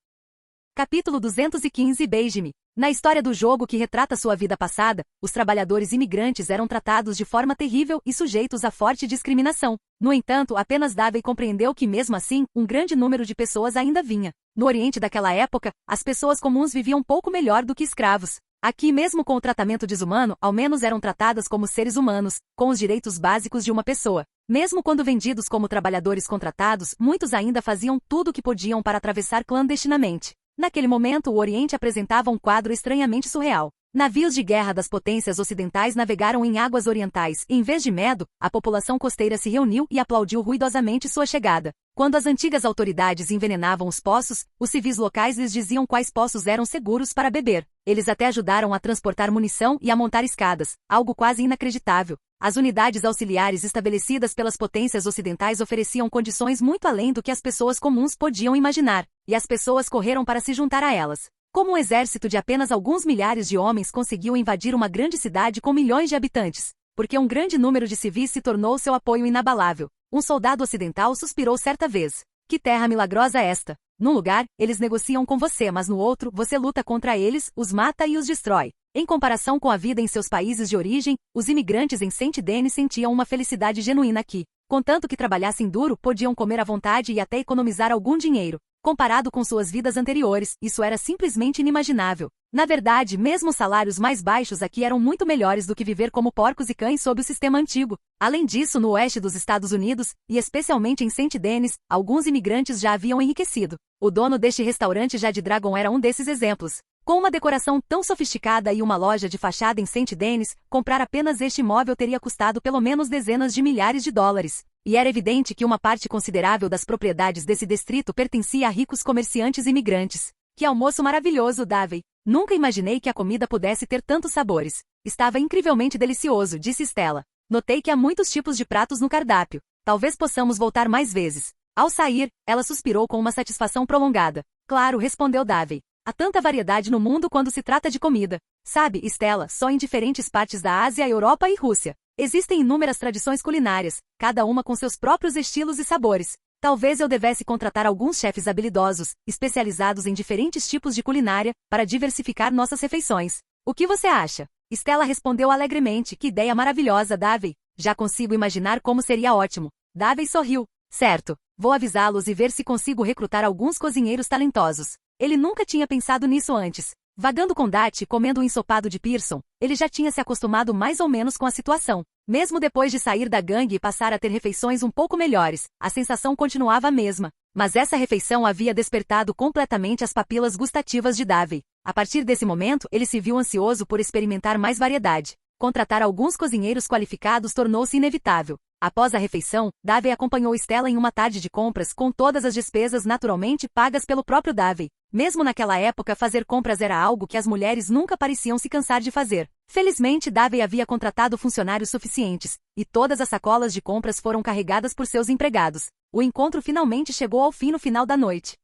Speaker 1: Capítulo 215 Beije-me. Na história do jogo que retrata sua vida passada, os trabalhadores imigrantes eram tratados de forma terrível e sujeitos a forte discriminação. No entanto, apenas Davey compreendeu que mesmo assim, um grande número de pessoas ainda vinha. No Oriente daquela época, as pessoas comuns viviam pouco melhor do que escravos. Aqui, mesmo com o tratamento desumano, ao menos eram tratadas como seres humanos, com os direitos básicos de uma pessoa. Mesmo quando vendidos como trabalhadores contratados, muitos ainda faziam tudo o que podiam para atravessar clandestinamente. Naquele momento, o Oriente apresentava um quadro estranhamente surreal. Navios de guerra das potências ocidentais navegaram em águas orientais e, em vez de medo, a população costeira se reuniu e aplaudiu ruidosamente sua chegada. Quando as antigas autoridades envenenavam os poços, os civis locais lhes diziam quais poços eram seguros para beber. Eles até ajudaram a transportar munição e a montar escadas, algo quase inacreditável. As unidades auxiliares estabelecidas pelas potências ocidentais ofereciam condições muito além do que as pessoas comuns podiam imaginar, e as pessoas correram para se juntar a elas. Como um exército de apenas alguns milhares de homens conseguiu invadir uma grande cidade com milhões de habitantes, porque um grande número de civis se tornou seu apoio inabalável. Um soldado ocidental suspirou certa vez. Que terra milagrosa é esta! Num lugar, eles negociam com você, mas no outro, você luta contra eles, os mata e os destrói. Em comparação com a vida em seus países de origem, os imigrantes em Saint-Denis sentiam uma felicidade genuína aqui. Contanto que trabalhassem duro, podiam comer à vontade e até economizar algum dinheiro. Comparado com suas vidas anteriores, isso era simplesmente inimaginável. Na verdade, mesmo os salários mais baixos aqui eram muito melhores do que viver como porcos e cães sob o sistema antigo. Além disso, no oeste dos Estados Unidos, e especialmente em Saint-Denis, alguns imigrantes já haviam enriquecido. O dono deste restaurante Jade Dragon era um desses exemplos. Com uma decoração tão sofisticada e uma loja de fachada em Saint-Denis, comprar apenas este imóvel teria custado pelo menos dezenas de milhares de dólares. E era evidente que uma parte considerável das propriedades desse distrito pertencia a ricos comerciantes imigrantes. Que almoço maravilhoso, Davey! Nunca imaginei que a comida pudesse ter tantos sabores. Estava incrivelmente delicioso, disse Stella. Notei que há muitos tipos de pratos no cardápio. Talvez possamos voltar mais vezes. Ao sair, ela suspirou com uma satisfação prolongada. Claro, respondeu Davey. Há tanta variedade no mundo quando se trata de comida. Sabe, Stella, só em diferentes partes da Ásia, Europa e Rússia. Existem inúmeras tradições culinárias, cada uma com seus próprios estilos e sabores. Talvez eu devesse contratar alguns chefes habilidosos, especializados em diferentes tipos de culinária, para diversificar nossas refeições. O que você acha? Stella respondeu alegremente. Que ideia maravilhosa, Davey. Já consigo imaginar como seria ótimo. Davey sorriu. Certo. Vou avisá-los e ver se consigo recrutar alguns cozinheiros talentosos. Ele nunca tinha pensado nisso antes. Vagando com Dat e comendo um ensopado de Pearson, ele já tinha se acostumado mais ou menos com a situação. Mesmo depois de sair da gangue e passar a ter refeições um pouco melhores, a sensação continuava a mesma. Mas essa refeição havia despertado completamente as papilas gustativas de Davey. A partir desse momento, ele se viu ansioso por experimentar mais variedade. Contratar alguns cozinheiros qualificados tornou-se inevitável. Após a refeição, Davey acompanhou Stella em uma tarde de compras com todas as despesas naturalmente pagas pelo próprio Davey. Mesmo naquela época, fazer compras era algo que as mulheres nunca pareciam se cansar de fazer. Felizmente, Davey havia contratado funcionários suficientes, e todas as sacolas de compras foram carregadas por seus empregados. O encontro finalmente chegou ao fim no final da noite.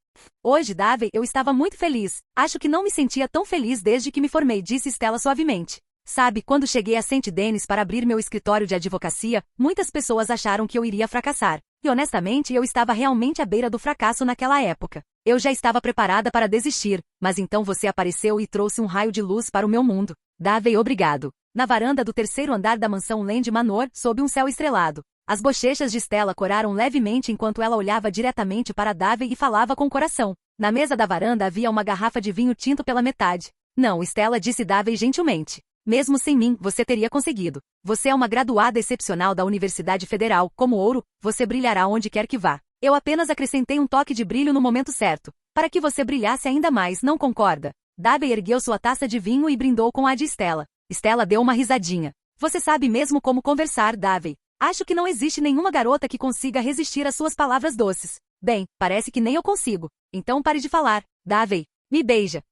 Speaker 1: Hoje, Davey, eu estava muito feliz. Acho que não me sentia tão feliz desde que me formei, disse Stella suavemente. Sabe, quando cheguei a Saint-Denis para abrir meu escritório de advocacia, muitas pessoas acharam que eu iria fracassar. E honestamente, eu estava realmente à beira do fracasso naquela época. Eu já estava preparada para desistir, mas então você apareceu e trouxe um raio de luz para o meu mundo. Davey, obrigado. Na varanda do terceiro andar da mansão Land Manor, sob um céu estrelado. As bochechas de Stella coraram levemente enquanto ela olhava diretamente para Davey e falava com o coração. Na mesa da varanda havia uma garrafa de vinho tinto pela metade. Não, Stella, disse Davey gentilmente. Mesmo sem mim, você teria conseguido. Você é uma graduada excepcional da Universidade Federal, como ouro, você brilhará onde quer que vá. Eu apenas acrescentei um toque de brilho no momento certo, para que você brilhasse ainda mais, não concorda? Davey ergueu sua taça de vinho e brindou com a de Stella. Stella deu uma risadinha. Você sabe mesmo como conversar, Davey. Acho que não existe nenhuma garota que consiga resistir às suas palavras doces. Bem, parece que nem eu consigo. Então pare de falar. Davey, me beija.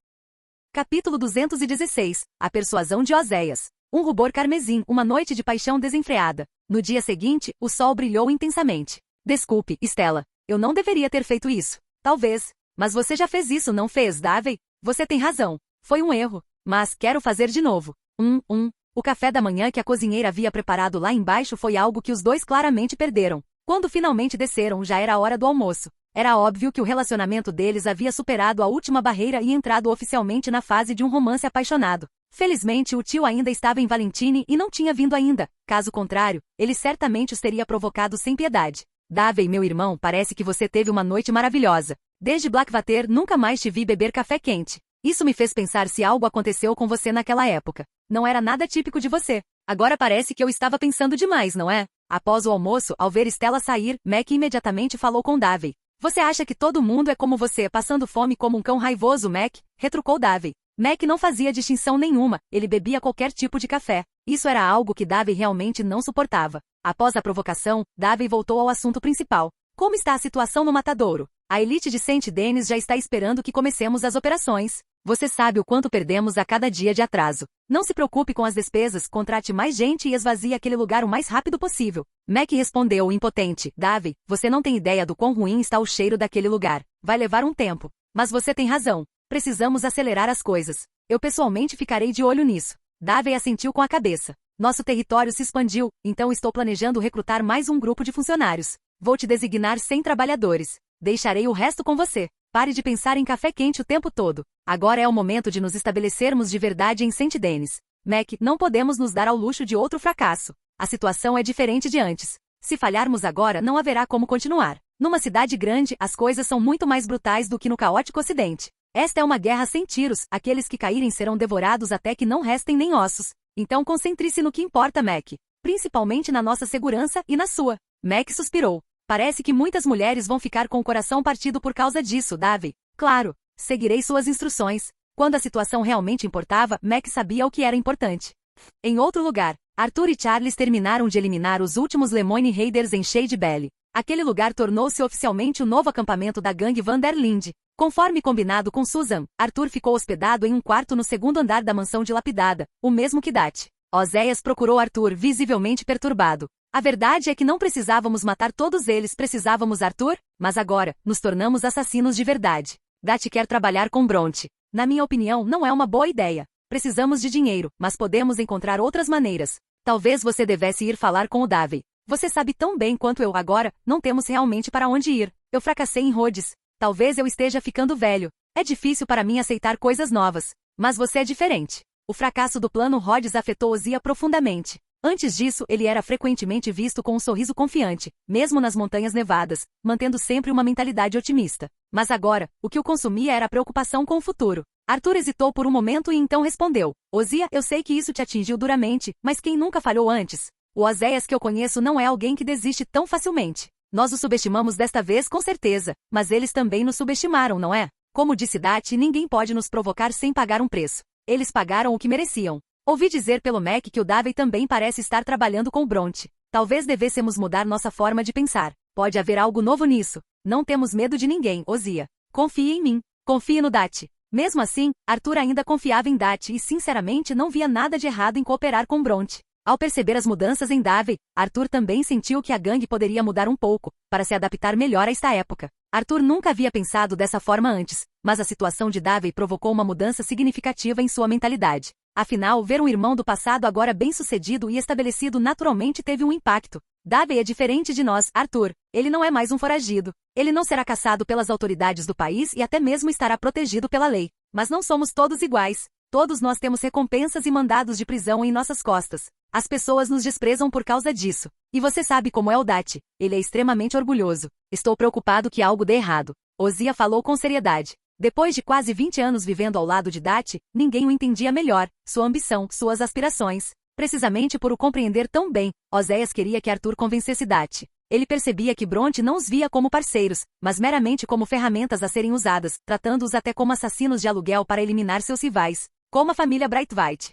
Speaker 1: Capítulo 216. A persuasão de Oséias. Um rubor carmesim, uma noite de paixão desenfreada. No dia seguinte, o sol brilhou intensamente. Desculpe, Stella. Eu não deveria ter feito isso. Talvez. Mas você já fez isso, não fez, Davey? Você tem razão. Foi um erro. Mas quero fazer de novo. O café da manhã que a cozinheira havia preparado lá embaixo foi algo que os dois claramente perderam. Quando finalmente desceram, já era a hora do almoço. Era óbvio que o relacionamento deles havia superado a última barreira e entrado oficialmente na fase de um romance apaixonado. Felizmente, o tio ainda estava em Valentine e não tinha vindo ainda. Caso contrário, ele certamente os teria provocado sem piedade. Davey, meu irmão, parece que você teve uma noite maravilhosa. Desde Blackwater nunca mais te vi beber café quente. Isso me fez pensar se algo aconteceu com você naquela época. Não era nada típico de você. Agora parece que eu estava pensando demais, não é? Após o almoço, ao ver Stella sair, Mac imediatamente falou com Davey. Você acha que todo mundo é como você, passando fome como um cão raivoso, Mac? Retrucou Davey. Mac não fazia distinção nenhuma, ele bebia qualquer tipo de café. Isso era algo que Davey realmente não suportava. Após a provocação, Davey voltou ao assunto principal. Como está a situação no matadouro? A elite de Saint-Denis já está esperando que comecemos as operações. Você sabe o quanto perdemos a cada dia de atraso. Não se preocupe com as despesas, contrate mais gente e esvazie aquele lugar o mais rápido possível. Mac respondeu impotente. Davey, você não tem ideia do quão ruim está o cheiro daquele lugar. Vai levar um tempo. Mas você tem razão. Precisamos acelerar as coisas. Eu pessoalmente ficarei de olho nisso. Davey assentiu com a cabeça. Nosso território se expandiu, então estou planejando recrutar mais um grupo de funcionários. Vou te designar 100 trabalhadores. Deixarei o resto com você. Pare de pensar em café quente o tempo todo. Agora é o momento de nos estabelecermos de verdade em Saint Denis. Mac, não podemos nos dar ao luxo de outro fracasso. A situação é diferente de antes. Se falharmos agora, não haverá como continuar. Numa cidade grande, as coisas são muito mais brutais do que no caótico ocidente. Esta é uma guerra sem tiros, aqueles que caírem serão devorados até que não restem nem ossos. Então concentre-se no que importa, Mac. Principalmente na nossa segurança e na sua. Mac suspirou. Parece que muitas mulheres vão ficar com o coração partido por causa disso, Davey. Claro, seguirei suas instruções. Quando a situação realmente importava, Mac sabia o que era importante. Em outro lugar, Arthur e Charles terminaram de eliminar os últimos Lemoyne Raiders em Shade Valley. Aquele lugar tornou-se oficialmente o novo acampamento da gangue Van der Linde. Conforme combinado com Susan, Arthur ficou hospedado em um quarto no segundo andar da mansão dilapidada, o mesmo que Dat. Oséias procurou Arthur visivelmente perturbado. A verdade é que não precisávamos matar todos eles, precisávamos Arthur, mas agora, nos tornamos assassinos de verdade. Dat quer trabalhar com Bronte. Na minha opinião, não é uma boa ideia. Precisamos de dinheiro, mas podemos encontrar outras maneiras. Talvez você devesse ir falar com o Davey. Você sabe tão bem quanto eu agora, não temos realmente para onde ir. Eu fracassei em Rhodes. Talvez eu esteja ficando velho. É difícil para mim aceitar coisas novas. Mas você é diferente. O fracasso do plano Rhodes afetou Ozia profundamente. Antes disso, ele era frequentemente visto com um sorriso confiante, mesmo nas montanhas nevadas, mantendo sempre uma mentalidade otimista. Mas agora, o que o consumia era a preocupação com o futuro. Arthur hesitou por um momento e então respondeu. Ozia, eu sei que isso te atingiu duramente, mas quem nunca falhou antes? O Oséias que eu conheço não é alguém que desiste tão facilmente. Nós o subestimamos desta vez com certeza, mas eles também nos subestimaram, não é? Como disse Dat, ninguém pode nos provocar sem pagar um preço. Eles pagaram o que mereciam. Ouvi dizer pelo Mac que o Davey também parece estar trabalhando com o Bronte. Talvez devêssemos mudar nossa forma de pensar. Pode haver algo novo nisso. Não temos medo de ninguém, Ozia. Confie em mim. Confie no Dat. Mesmo assim, Arthur ainda confiava em Dat e sinceramente não via nada de errado em cooperar com Bronte. Ao perceber as mudanças em Davey, Arthur também sentiu que a gangue poderia mudar um pouco, para se adaptar melhor a esta época. Arthur nunca havia pensado dessa forma antes, mas a situação de Davey provocou uma mudança significativa em sua mentalidade. Afinal, ver um irmão do passado agora bem-sucedido e estabelecido naturalmente teve um impacto. Davey é diferente de nós, Arthur. Ele não é mais um foragido. Ele não será caçado pelas autoridades do país e até mesmo estará protegido pela lei. Mas não somos todos iguais. Todos nós temos recompensas e mandados de prisão em nossas costas. As pessoas nos desprezam por causa disso. E você sabe como é o Dat. Ele é extremamente orgulhoso. Estou preocupado que algo dê errado. Ozia falou com seriedade. Depois de quase 20 anos vivendo ao lado de Dat, ninguém o entendia melhor, sua ambição, suas aspirações. Precisamente por o compreender tão bem, Oséias queria que Arthur convencesse Dat. Ele percebia que Bronte não os via como parceiros, mas meramente como ferramentas a serem usadas, tratando-os até como assassinos de aluguel para eliminar seus rivais, como a família Brightwhite.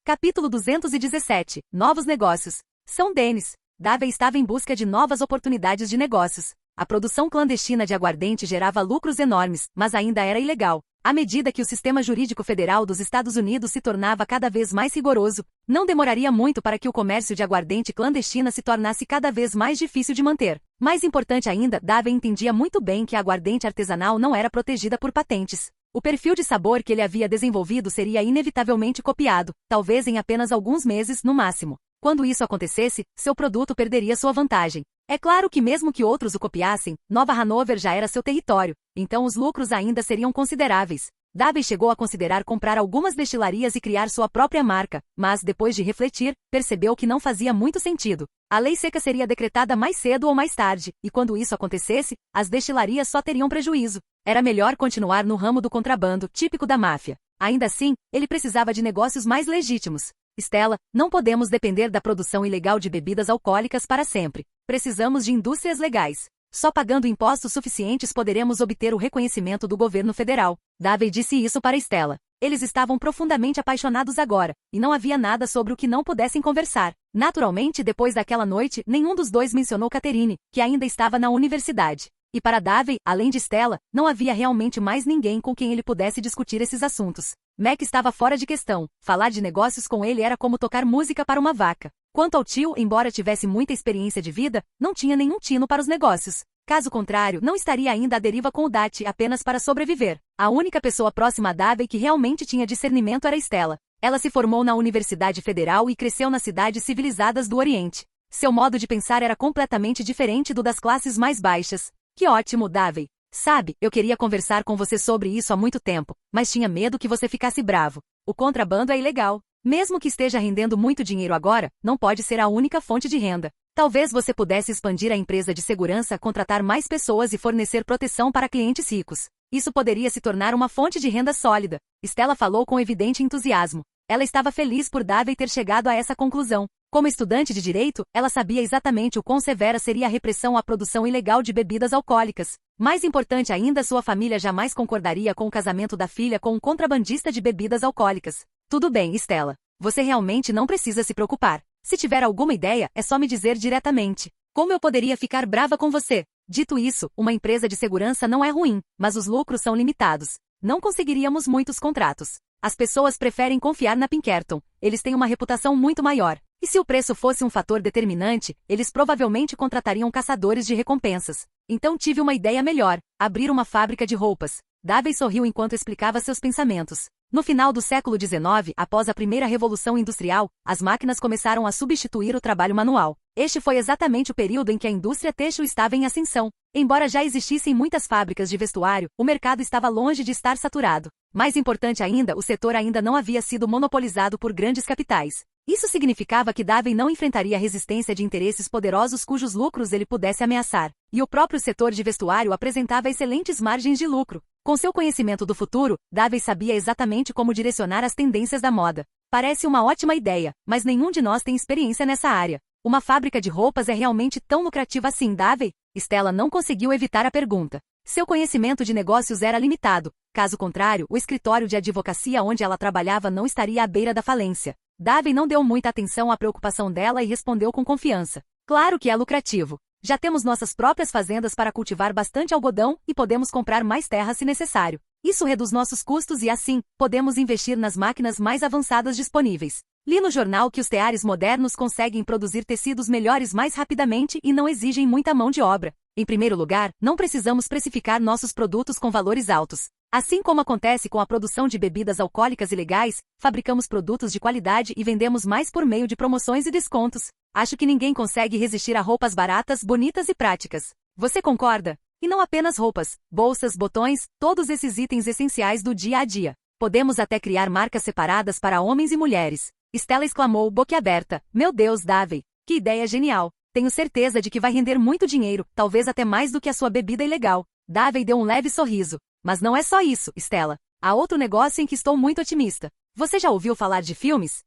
Speaker 1: Capítulo 217. Novos negócios. São Denis. Davey estava em busca de novas oportunidades de negócios. A produção clandestina de aguardente gerava lucros enormes, mas ainda era ilegal. À medida que o sistema jurídico federal dos Estados Unidos se tornava cada vez mais rigoroso, não demoraria muito para que o comércio de aguardente clandestina se tornasse cada vez mais difícil de manter. Mais importante ainda, Davey entendia muito bem que a aguardente artesanal não era protegida por patentes. O perfil de sabor que ele havia desenvolvido seria inevitavelmente copiado, talvez em apenas alguns meses, no máximo. Quando isso acontecesse, seu produto perderia sua vantagem. É claro que mesmo que outros o copiassem, Nova Hanover já era seu território, então os lucros ainda seriam consideráveis. Davey chegou a considerar comprar algumas destilarias e criar sua própria marca, mas, depois de refletir, percebeu que não fazia muito sentido. A lei seca seria decretada mais cedo ou mais tarde, e quando isso acontecesse, as destilarias só teriam prejuízo. Era melhor continuar no ramo do contrabando, típico da máfia. Ainda assim, ele precisava de negócios mais legítimos. Stella, não podemos depender da produção ilegal de bebidas alcoólicas para sempre. Precisamos de indústrias legais. Só pagando impostos suficientes poderemos obter o reconhecimento do governo federal. Davey disse isso para Stella. Eles estavam profundamente apaixonados agora, e não havia nada sobre o que não pudessem conversar. Naturalmente, depois daquela noite, nenhum dos dois mencionou Catherine, que ainda estava na universidade. E para Davey, além de Stella, não havia realmente mais ninguém com quem ele pudesse discutir esses assuntos. Mac estava fora de questão. Falar de negócios com ele era como tocar música para uma vaca. Quanto ao tio, embora tivesse muita experiência de vida, não tinha nenhum tino para os negócios. Caso contrário, não estaria ainda à deriva com o Dat apenas para sobreviver. A única pessoa próxima a Davey que realmente tinha discernimento era Stella. Ela se formou na Universidade Federal e cresceu nas cidades civilizadas do Oriente. Seu modo de pensar era completamente diferente do das classes mais baixas. Que ótimo, Davey. Sabe, eu queria conversar com você sobre isso há muito tempo, mas tinha medo que você ficasse bravo. O contrabando é ilegal. Mesmo que esteja rendendo muito dinheiro agora, não pode ser a única fonte de renda. Talvez você pudesse expandir a empresa de segurança, contratar mais pessoas e fornecer proteção para clientes ricos. Isso poderia se tornar uma fonte de renda sólida. Stella falou com evidente entusiasmo. Ela estava feliz por Davey ter chegado a essa conclusão. Como estudante de direito, ela sabia exatamente o quão severa seria a repressão à produção ilegal de bebidas alcoólicas. Mais importante ainda, sua família jamais concordaria com o casamento da filha com um contrabandista de bebidas alcoólicas. Tudo bem, Stella. Você realmente não precisa se preocupar. Se tiver alguma ideia, é só me dizer diretamente. Como eu poderia ficar brava com você? Dito isso, uma empresa de segurança não é ruim, mas os lucros são limitados. Não conseguiríamos muitos contratos. As pessoas preferem confiar na Pinkerton. Eles têm uma reputação muito maior. E se o preço fosse um fator determinante, eles provavelmente contratariam caçadores de recompensas. Então tive uma ideia melhor: abrir uma fábrica de roupas. Davey sorriu enquanto explicava seus pensamentos. No final do século XIX, após a primeira revolução industrial, as máquinas começaram a substituir o trabalho manual. Este foi exatamente o período em que a indústria têxtil estava em ascensão. Embora já existissem muitas fábricas de vestuário, o mercado estava longe de estar saturado. Mais importante ainda, o setor ainda não havia sido monopolizado por grandes capitais. Isso significava que Davey não enfrentaria a resistência de interesses poderosos cujos lucros ele pudesse ameaçar. E o próprio setor de vestuário apresentava excelentes margens de lucro. Com seu conhecimento do futuro, Davey sabia exatamente como direcionar as tendências da moda. Parece uma ótima ideia, mas nenhum de nós tem experiência nessa área. Uma fábrica de roupas é realmente tão lucrativa assim, Davey? Stella não conseguiu evitar a pergunta. Seu conhecimento de negócios era limitado. Caso contrário, o escritório de advocacia onde ela trabalhava não estaria à beira da falência. Davey não deu muita atenção à preocupação dela e respondeu com confiança. Claro que é lucrativo. Já temos nossas próprias fazendas para cultivar bastante algodão e podemos comprar mais terra se necessário. Isso reduz nossos custos e, assim, podemos investir nas máquinas mais avançadas disponíveis. Li no jornal que os teares modernos conseguem produzir tecidos melhores mais rapidamente e não exigem muita mão de obra. Em primeiro lugar, não precisamos precificar nossos produtos com valores altos. Assim como acontece com a produção de bebidas alcoólicas ilegais, fabricamos produtos de qualidade e vendemos mais por meio de promoções e descontos. Acho que ninguém consegue resistir a roupas baratas, bonitas e práticas. Você concorda? E não apenas roupas, bolsas, botões, todos esses itens essenciais do dia a dia. Podemos até criar marcas separadas para homens e mulheres. Stella exclamou, boquiaberta. Meu Deus, Davey, que ideia genial. Tenho certeza de que vai render muito dinheiro, talvez até mais do que a sua bebida ilegal. Davey deu um leve sorriso. Mas não é só isso, Stella. Há outro negócio em que estou muito otimista. Você já ouviu falar de filmes?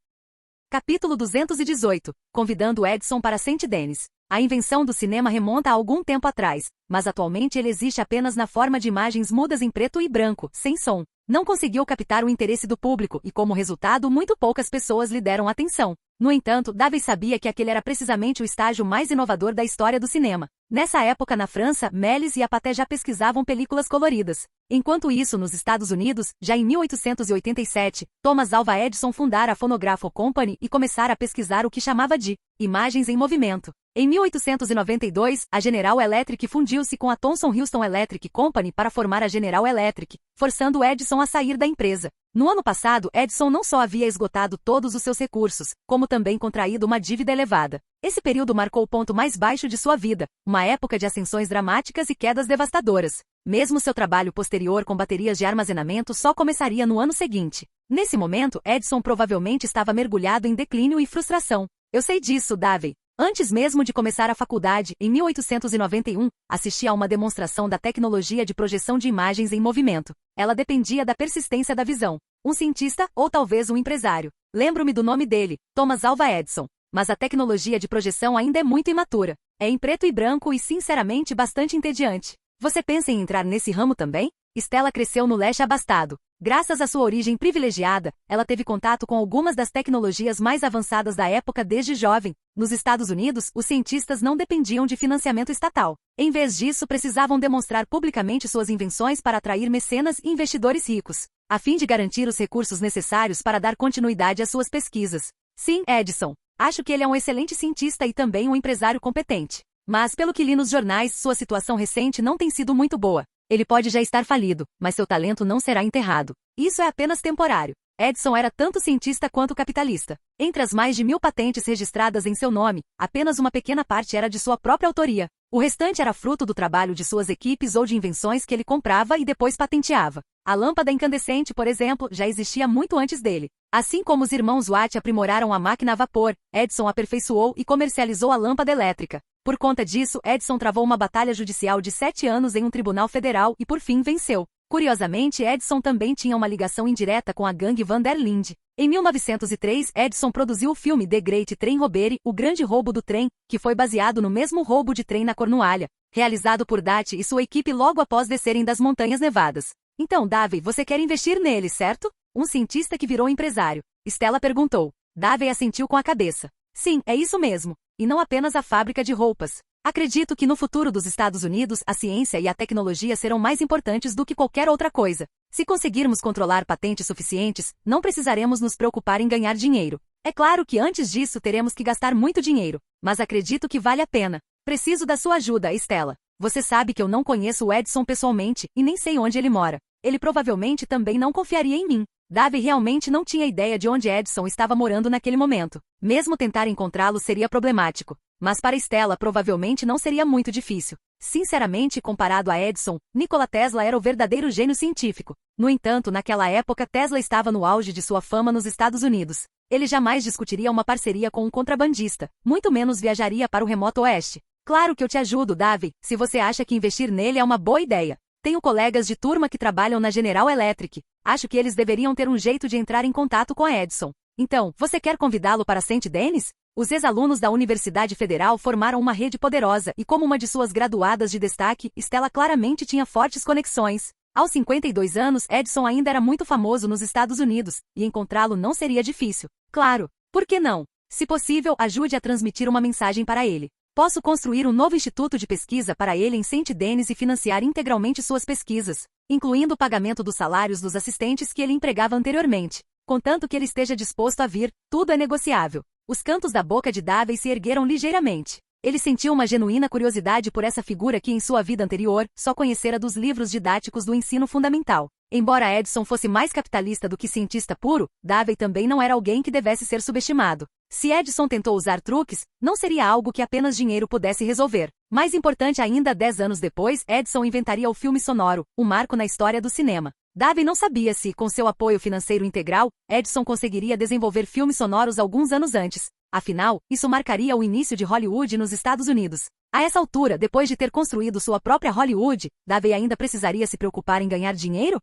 Speaker 1: Capítulo 218. Convidando Edison para Saint Denis. A invenção do cinema remonta a algum tempo atrás, mas atualmente ele existe apenas na forma de imagens mudas em preto e branco, sem som. Não conseguiu captar o interesse do público e, como resultado, muito poucas pessoas lhe deram atenção. No entanto, Davey sabia que aquele era precisamente o estágio mais inovador da história do cinema. Nessa época, na França, Méliès e Apaté já pesquisavam películas coloridas. Enquanto isso, nos Estados Unidos, já em 1887, Thomas Alva Edison fundara a Phonograph Company e começara a pesquisar o que chamava de imagens em movimento. Em 1892, a General Electric fundiu-se com a Thomson Houston Electric Company para formar a General Electric, forçando Edison a sair da empresa. No ano passado, Edison não só havia esgotado todos os seus recursos, como também contraído uma dívida elevada. Esse período marcou o ponto mais baixo de sua vida, uma época de ascensões dramáticas e quedas devastadoras. Mesmo seu trabalho posterior com baterias de armazenamento só começaria no ano seguinte. Nesse momento, Edison provavelmente estava mergulhado em declínio e frustração. Eu sei disso, Davey. Antes mesmo de começar a faculdade, em 1891, assisti a uma demonstração da tecnologia de projeção de imagens em movimento. Ela dependia da persistência da visão. Um cientista, ou talvez um empresário. Lembro-me do nome dele, Thomas Alva Edison. Mas a tecnologia de projeção ainda é muito imatura. É em preto e branco e, sinceramente, bastante entediante. Você pensa em entrar nesse ramo também? Stella cresceu no leste abastado. Graças à sua origem privilegiada, ela teve contato com algumas das tecnologias mais avançadas da época desde jovem. Nos Estados Unidos, os cientistas não dependiam de financiamento estatal. Em vez disso, precisavam demonstrar publicamente suas invenções para atrair mecenas e investidores ricos, a fim de garantir os recursos necessários para dar continuidade às suas pesquisas. Sim, Edison. Acho que ele é um excelente cientista e também um empresário competente. Mas, pelo que li nos jornais, sua situação recente não tem sido muito boa. Ele pode já estar falido, mas seu talento não será enterrado. Isso é apenas temporário. Edison era tanto cientista quanto capitalista. Entre as mais de 1000 patentes registradas em seu nome, apenas uma pequena parte era de sua própria autoria. O restante era fruto do trabalho de suas equipes ou de invenções que ele comprava e depois patenteava. A lâmpada incandescente, por exemplo, já existia muito antes dele. Assim como os irmãos Watt aprimoraram a máquina a vapor, Edison aperfeiçoou e comercializou a lâmpada elétrica. Por conta disso, Edison travou uma batalha judicial de 7 anos em um tribunal federal e por fim venceu. Curiosamente, Edison também tinha uma ligação indireta com a gangue Van der Linde. Em 1903, Edison produziu o filme The Great Train Robbery, O Grande Roubo do Trem, que foi baseado no mesmo roubo de trem na Cornualha, realizado por Dutch e sua equipe logo após descerem das Montanhas Nevadas. Então, Davey, você quer investir nele, certo? Um cientista que virou empresário. Stella perguntou. Davey assentiu com a cabeça. Sim, é isso mesmo. E não apenas a fábrica de roupas. Acredito que no futuro dos Estados Unidos, a ciência e a tecnologia serão mais importantes do que qualquer outra coisa. Se conseguirmos controlar patentes suficientes, não precisaremos nos preocupar em ganhar dinheiro. É claro que antes disso teremos que gastar muito dinheiro, mas acredito que vale a pena. Preciso da sua ajuda, Stella. Você sabe que eu não conheço o Edison pessoalmente e nem sei onde ele mora. Ele provavelmente também não confiaria em mim. Davey realmente não tinha ideia de onde Edison estava morando naquele momento. Mesmo tentar encontrá-lo seria problemático. Mas para Stella provavelmente não seria muito difícil. Sinceramente, comparado a Edison, Nikola Tesla era o verdadeiro gênio científico. No entanto, naquela época Tesla estava no auge de sua fama nos Estados Unidos. Ele jamais discutiria uma parceria com um contrabandista, muito menos viajaria para o remoto oeste. Claro que eu te ajudo, Davey, se você acha que investir nele é uma boa ideia. Tenho colegas de turma que trabalham na General Electric. Acho que eles deveriam ter um jeito de entrar em contato com a Edison. Então, você quer convidá-lo para St. Denis? Os ex-alunos da Universidade Federal formaram uma rede poderosa e como uma de suas graduadas de destaque, Stella claramente tinha fortes conexões. Aos 52 anos, Edison ainda era muito famoso nos Estados Unidos, e encontrá-lo não seria difícil. Claro, por que não? Se possível, ajude a transmitir uma mensagem para ele. Posso construir um novo instituto de pesquisa para ele em St. Denis e financiar integralmente suas pesquisas, incluindo o pagamento dos salários dos assistentes que ele empregava anteriormente. Contanto que ele esteja disposto a vir, tudo é negociável. Os cantos da boca de Davey se ergueram ligeiramente. Ele sentiu uma genuína curiosidade por essa figura que em sua vida anterior só conhecera dos livros didáticos do ensino fundamental. Embora Edison fosse mais capitalista do que cientista puro, Davey também não era alguém que devesse ser subestimado. Se Edison tentou usar truques, não seria algo que apenas dinheiro pudesse resolver. Mais importante ainda, 10 anos depois, Edison inventaria o filme sonoro, um marco na história do cinema. Davey não sabia se, com seu apoio financeiro integral, Edison conseguiria desenvolver filmes sonoros alguns anos antes. Afinal, isso marcaria o início de Hollywood nos Estados Unidos. A essa altura, depois de ter construído sua própria Hollywood, Davey ainda precisaria se preocupar em ganhar dinheiro?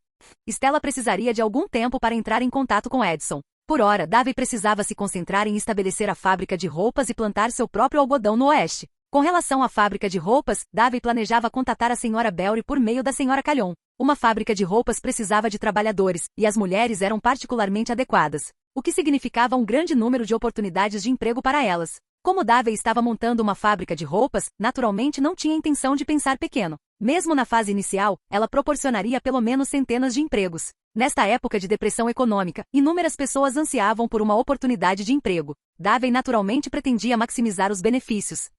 Speaker 1: Stella precisaria de algum tempo para entrar em contato com Edison. Por ora, Davey precisava se concentrar em estabelecer a fábrica de roupas e plantar seu próprio algodão no oeste. Com relação à fábrica de roupas, Davey planejava contatar a Sra. Belry por meio da Sra. Calhoun. Uma fábrica de roupas precisava de trabalhadores, e as mulheres eram particularmente adequadas, o que significava um grande número de oportunidades de emprego para elas. Como Davey estava montando uma fábrica de roupas, naturalmente não tinha intenção de pensar pequeno. Mesmo na fase inicial, ela proporcionaria pelo menos centenas de empregos. Nesta época de depressão econômica, inúmeras pessoas ansiavam por uma oportunidade de emprego. Davey naturalmente pretendia maximizar os benefícios.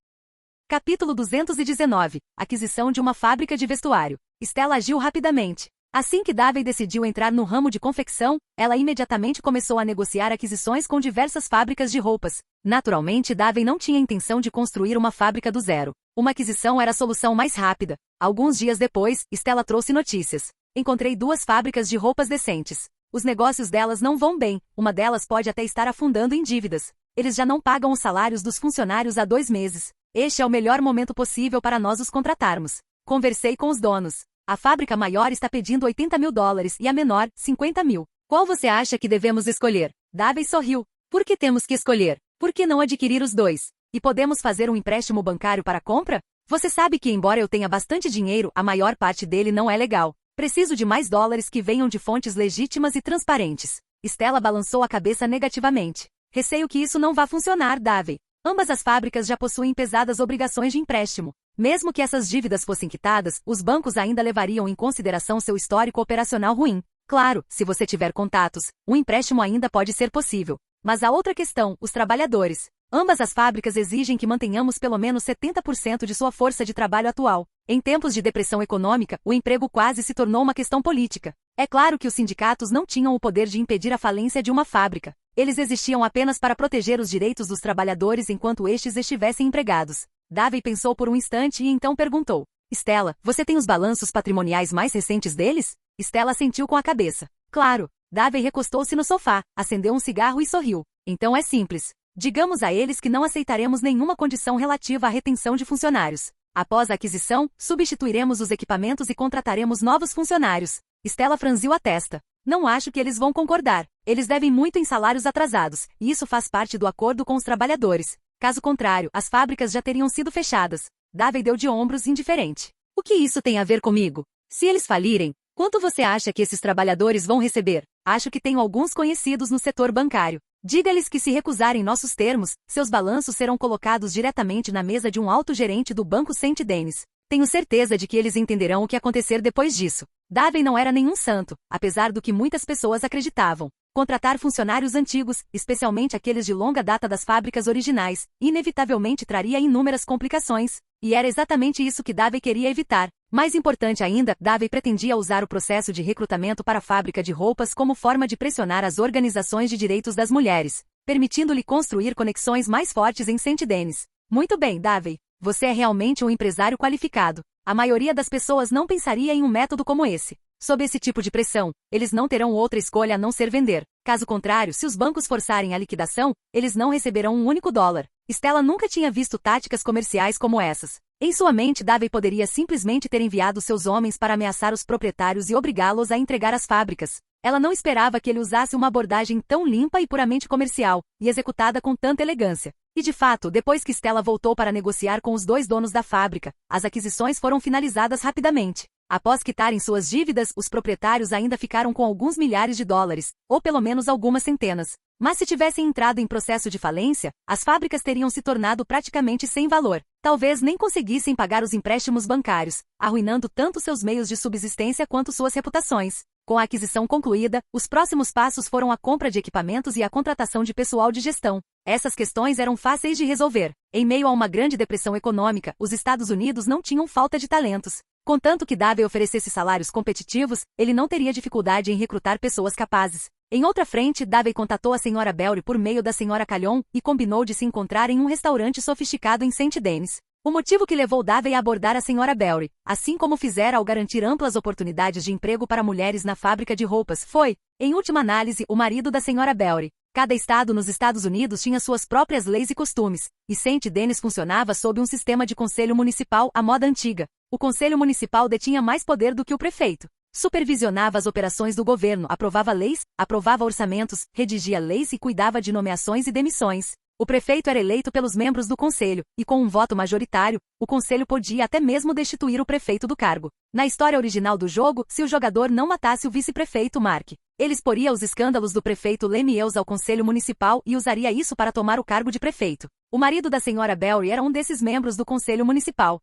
Speaker 1: Capítulo 219. Aquisição de uma fábrica de vestuário. Stella agiu rapidamente. Assim que Davey decidiu entrar no ramo de confecção, ela imediatamente começou a negociar aquisições com diversas fábricas de roupas. Naturalmente, Davey não tinha intenção de construir uma fábrica do zero. Uma aquisição era a solução mais rápida. Alguns dias depois, Stella trouxe notícias. Encontrei 2 fábricas de roupas decentes. Os negócios delas não vão bem, uma delas pode até estar afundando em dívidas. Eles já não pagam os salários dos funcionários há 2 meses. Este é o melhor momento possível para nós os contratarmos. Conversei com os donos. A fábrica maior está pedindo $80 mil e a menor, 50 mil. Qual você acha que devemos escolher? Davey sorriu. Por que temos que escolher? Por que não adquirir os 2? E podemos fazer um empréstimo bancário para a compra? Você sabe que embora eu tenha bastante dinheiro, a maior parte dele não é legal. Preciso de mais dólares que venham de fontes legítimas e transparentes. Stella balançou a cabeça negativamente. Receio que isso não vá funcionar, Davey. Ambas as fábricas já possuem pesadas obrigações de empréstimo. Mesmo que essas dívidas fossem quitadas, os bancos ainda levariam em consideração seu histórico operacional ruim. Claro, se você tiver contatos, um empréstimo ainda pode ser possível. Mas há outra questão, os trabalhadores. Ambas as fábricas exigem que mantenhamos pelo menos 70% de sua força de trabalho atual. Em tempos de depressão econômica, o emprego quase se tornou uma questão política. É claro que os sindicatos não tinham o poder de impedir a falência de uma fábrica. Eles existiam apenas para proteger os direitos dos trabalhadores enquanto estes estivessem empregados. Davey pensou por um instante e então perguntou: Stella, você tem os balanços patrimoniais mais recentes deles? Stella assentiu com a cabeça. Claro. Davey recostou-se no sofá, acendeu um cigarro e sorriu. Então é simples. Digamos a eles que não aceitaremos nenhuma condição relativa à retenção de funcionários. Após a aquisição, substituiremos os equipamentos e contrataremos novos funcionários. Stella franziu a testa. Não acho que eles vão concordar. Eles devem muito em salários atrasados, e isso faz parte do acordo com os trabalhadores. Caso contrário, as fábricas já teriam sido fechadas. Davey deu de ombros indiferente. O que isso tem a ver comigo? Se eles falirem, quanto você acha que esses trabalhadores vão receber? Acho que tenho alguns conhecidos no setor bancário. Diga-lhes que se recusarem nossos termos, seus balanços serão colocados diretamente na mesa de um alto gerente do Banco St. Denis. Tenho certeza de que eles entenderão o que acontecer depois disso. Davey não era nenhum santo, apesar do que muitas pessoas acreditavam. Contratar funcionários antigos, especialmente aqueles de longa data das fábricas originais, inevitavelmente traria inúmeras complicações, e era exatamente isso que Davey queria evitar. Mais importante ainda, Davey pretendia usar o processo de recrutamento para a fábrica de roupas como forma de pressionar as organizações de direitos das mulheres, permitindo-lhe construir conexões mais fortes em St. Denis. Muito bem, Davey. Você é realmente um empresário qualificado. A maioria das pessoas não pensaria em um método como esse. Sob esse tipo de pressão, eles não terão outra escolha a não ser vender. Caso contrário, se os bancos forçarem a liquidação, eles não receberão um único dólar. Stella nunca tinha visto táticas comerciais como essas. Em sua mente, Davey poderia simplesmente ter enviado seus homens para ameaçar os proprietários e obrigá-los a entregar as fábricas. Ela não esperava que ele usasse uma abordagem tão limpa e puramente comercial, e executada com tanta elegância. E de fato, depois que Stella voltou para negociar com os dois donos da fábrica, as aquisições foram finalizadas rapidamente. Após quitarem suas dívidas, os proprietários ainda ficaram com alguns milhares de dólares, ou pelo menos algumas centenas. Mas se tivessem entrado em processo de falência, as fábricas teriam se tornado praticamente sem valor. Talvez nem conseguissem pagar os empréstimos bancários, arruinando tanto seus meios de subsistência quanto suas reputações. Com a aquisição concluída, os próximos passos foram a compra de equipamentos e a contratação de pessoal de gestão. Essas questões eram fáceis de resolver. Em meio a uma grande depressão econômica, os Estados Unidos não tinham falta de talentos. Contanto que Davey oferecesse salários competitivos, ele não teria dificuldade em recrutar pessoas capazes. Em outra frente, Davey contatou a Sra. Belry por meio da Sra. Calhoun e combinou de se encontrar em um restaurante sofisticado em St. Denis. O motivo que levou Davey a abordar a Sra. Belry, assim como fizera ao garantir amplas oportunidades de emprego para mulheres na fábrica de roupas, foi, em última análise, o marido da Sra. Belry. Cada estado nos Estados Unidos tinha suas próprias leis e costumes, e St. Denis funcionava sob um sistema de conselho municipal à moda antiga. O conselho municipal detinha mais poder do que o prefeito. Supervisionava as operações do governo, aprovava leis, aprovava orçamentos, redigia leis e cuidava de nomeações e demissões. O prefeito era eleito pelos membros do conselho, e com um voto majoritário, o conselho podia até mesmo destituir o prefeito do cargo. Na história original do jogo, se o jogador não matasse o vice-prefeito Mark, ele exporia os escândalos do prefeito Lemieux ao conselho municipal e usaria isso para tomar o cargo de prefeito. O marido da Sra. Belry era um desses membros do conselho municipal.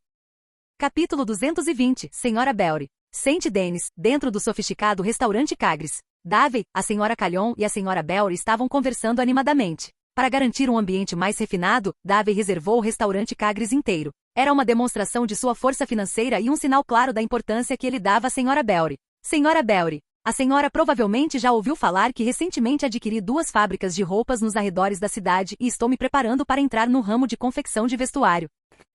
Speaker 1: Capítulo 220, Sra. Belry. St. Denis, dentro do sofisticado restaurante Cagres. Davey, a Sra. Calhoun e a Sra. Belry estavam conversando animadamente. Para garantir um ambiente mais refinado, Davey reservou o restaurante Cagres inteiro. Era uma demonstração de sua força financeira e um sinal claro da importância que ele dava à Sra. Belry. Sra. Belry. A senhora provavelmente já ouviu falar que recentemente adquiri 2 fábricas de roupas nos arredores da cidade e estou me preparando para entrar no ramo de confecção de vestuário.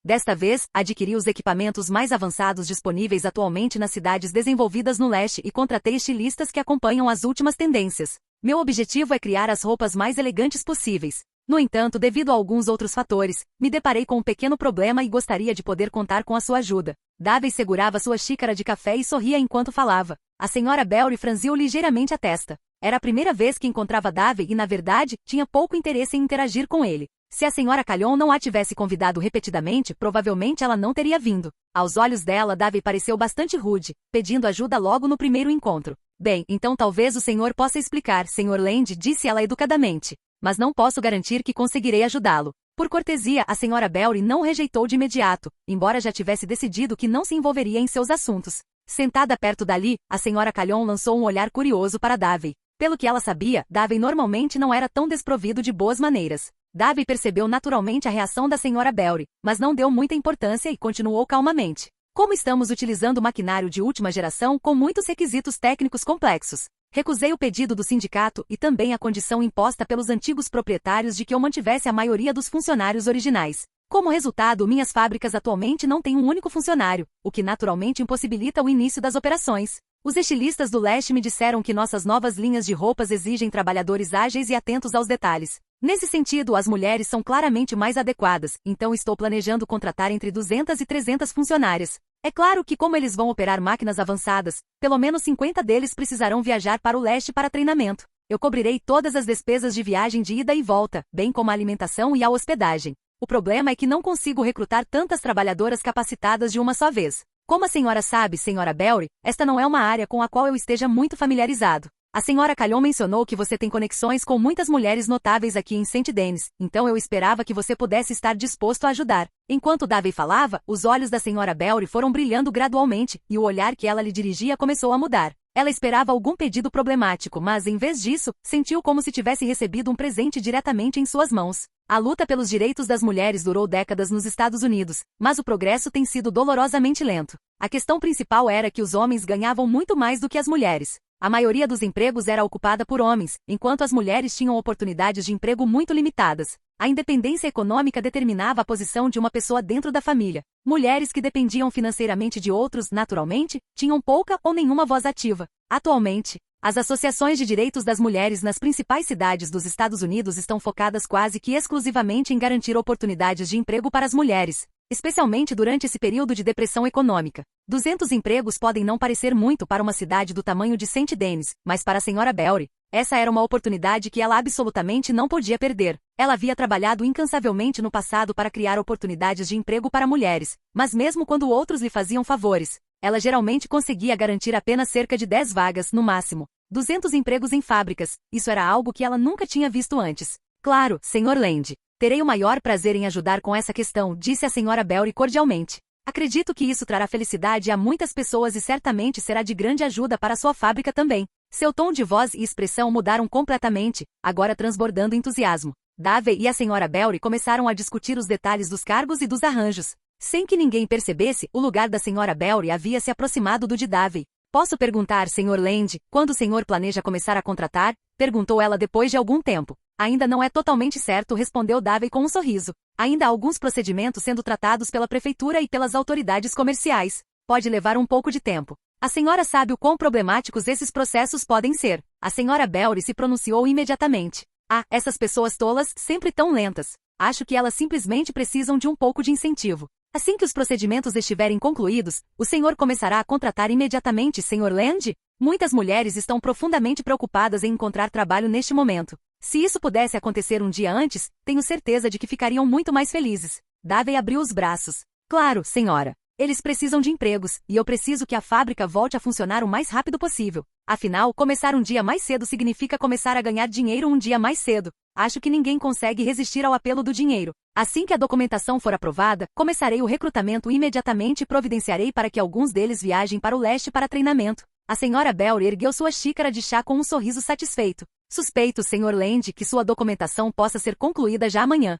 Speaker 1: Desta vez, adquiri os equipamentos mais avançados disponíveis atualmente nas cidades desenvolvidas no leste e contratei estilistas que acompanham as últimas tendências. Meu objetivo é criar as roupas mais elegantes possíveis. No entanto, devido a alguns outros fatores, me deparei com um pequeno problema e gostaria de poder contar com a sua ajuda. Davey segurava sua xícara de café e sorria enquanto falava. A Sra. Belry franziu ligeiramente a testa. Era a primeira vez que encontrava Davey e, na verdade, tinha pouco interesse em interagir com ele. Se a Sra. Calhoun não a tivesse convidado repetidamente, provavelmente ela não teria vindo. Aos olhos dela, Davey pareceu bastante rude, pedindo ajuda logo no primeiro encontro. Bem, então talvez o senhor possa explicar, Sr. Land, disse ela educadamente. Mas não posso garantir que conseguirei ajudá-lo. Por cortesia, a Sra. Belry não o rejeitou de imediato, embora já tivesse decidido que não se envolveria em seus assuntos. Sentada perto dali, a Sra. Calhoun lançou um olhar curioso para Davey. Pelo que ela sabia, Davey normalmente não era tão desprovido de boas maneiras. Davey percebeu naturalmente a reação da Sra. Belry, mas não deu muita importância e continuou calmamente. Como estamos utilizando maquinário de última geração com muitos requisitos técnicos complexos. Recusei o pedido do sindicato e também a condição imposta pelos antigos proprietários de que eu mantivesse a maioria dos funcionários originais. Como resultado, minhas fábricas atualmente não têm um único funcionário, o que naturalmente impossibilita o início das operações. Os estilistas do leste me disseram que nossas novas linhas de roupas exigem trabalhadores ágeis e atentos aos detalhes. Nesse sentido, as mulheres são claramente mais adequadas, então estou planejando contratar entre 200 e 300 funcionárias. É claro que como eles vão operar máquinas avançadas, pelo menos 50 deles precisarão viajar para o leste para treinamento. Eu cobrirei todas as despesas de viagem de ida e volta, bem como a alimentação e a hospedagem. O problema é que não consigo recrutar tantas trabalhadoras capacitadas de uma só vez. Como a senhora sabe, senhora Belry, esta não é uma área com a qual eu esteja muito familiarizado. A senhora Calhoun mencionou que você tem conexões com muitas mulheres notáveis aqui em Saint Denis, então eu esperava que você pudesse estar disposto a ajudar. Enquanto Davey falava, os olhos da senhora Belry foram brilhando gradualmente, e o olhar que ela lhe dirigia começou a mudar. Ela esperava algum pedido problemático, mas em vez disso, sentiu como se tivesse recebido um presente diretamente em suas mãos. A luta pelos direitos das mulheres durou décadas nos Estados Unidos, mas o progresso tem sido dolorosamente lento. A questão principal era que os homens ganhavam muito mais do que as mulheres. A maioria dos empregos era ocupada por homens, enquanto as mulheres tinham oportunidades de emprego muito limitadas. A independência econômica determinava a posição de uma pessoa dentro da família. Mulheres que dependiam financeiramente de outros, naturalmente, tinham pouca ou nenhuma voz ativa. Atualmente, as associações de direitos das mulheres nas principais cidades dos Estados Unidos estão focadas quase que exclusivamente em garantir oportunidades de emprego para as mulheres, especialmente durante esse período de depressão econômica. 200 empregos podem não parecer muito para uma cidade do tamanho de Saint Denis, mas para a senhora Belry, essa era uma oportunidade que ela absolutamente não podia perder. Ela havia trabalhado incansavelmente no passado para criar oportunidades de emprego para mulheres, mas mesmo quando outros lhe faziam favores, ela geralmente conseguia garantir apenas cerca de 10 vagas, no máximo. 200 empregos em fábricas, isso era algo que ela nunca tinha visto antes. Claro, Sr. Land. Terei o maior prazer em ajudar com essa questão, disse a senhora Belry cordialmente. Acredito que isso trará felicidade a muitas pessoas e certamente será de grande ajuda para sua fábrica também. Seu tom de voz e expressão mudaram completamente, agora transbordando entusiasmo. Davey e a senhora Belry começaram a discutir os detalhes dos cargos e dos arranjos. Sem que ninguém percebesse, o lugar da senhora Belry havia se aproximado do de Davey. Posso perguntar, Sr. Land, quando o senhor planeja começar a contratar? Perguntou ela depois de algum tempo. Ainda não é totalmente certo, respondeu Davey com um sorriso. Ainda há alguns procedimentos sendo tratados pela prefeitura e pelas autoridades comerciais. Pode levar um pouco de tempo. A senhora sabe o quão problemáticos esses processos podem ser. A senhora Belry se pronunciou imediatamente. Ah, essas pessoas tolas, sempre tão lentas. Acho que elas simplesmente precisam de um pouco de incentivo. Assim que os procedimentos estiverem concluídos, o senhor começará a contratar imediatamente, Sr. Land? Muitas mulheres estão profundamente preocupadas em encontrar trabalho neste momento. Se isso pudesse acontecer um dia antes, tenho certeza de que ficariam muito mais felizes. Davey abriu os braços. Claro, senhora. Eles precisam de empregos, e eu preciso que a fábrica volte a funcionar o mais rápido possível. Afinal, começar um dia mais cedo significa começar a ganhar dinheiro um dia mais cedo. Acho que ninguém consegue resistir ao apelo do dinheiro. Assim que a documentação for aprovada, começarei o recrutamento imediatamente e providenciarei para que alguns deles viajem para o leste para treinamento. A senhora Belry ergueu sua xícara de chá com um sorriso satisfeito. Suspeito, Sr. Land, que sua documentação possa ser concluída já amanhã.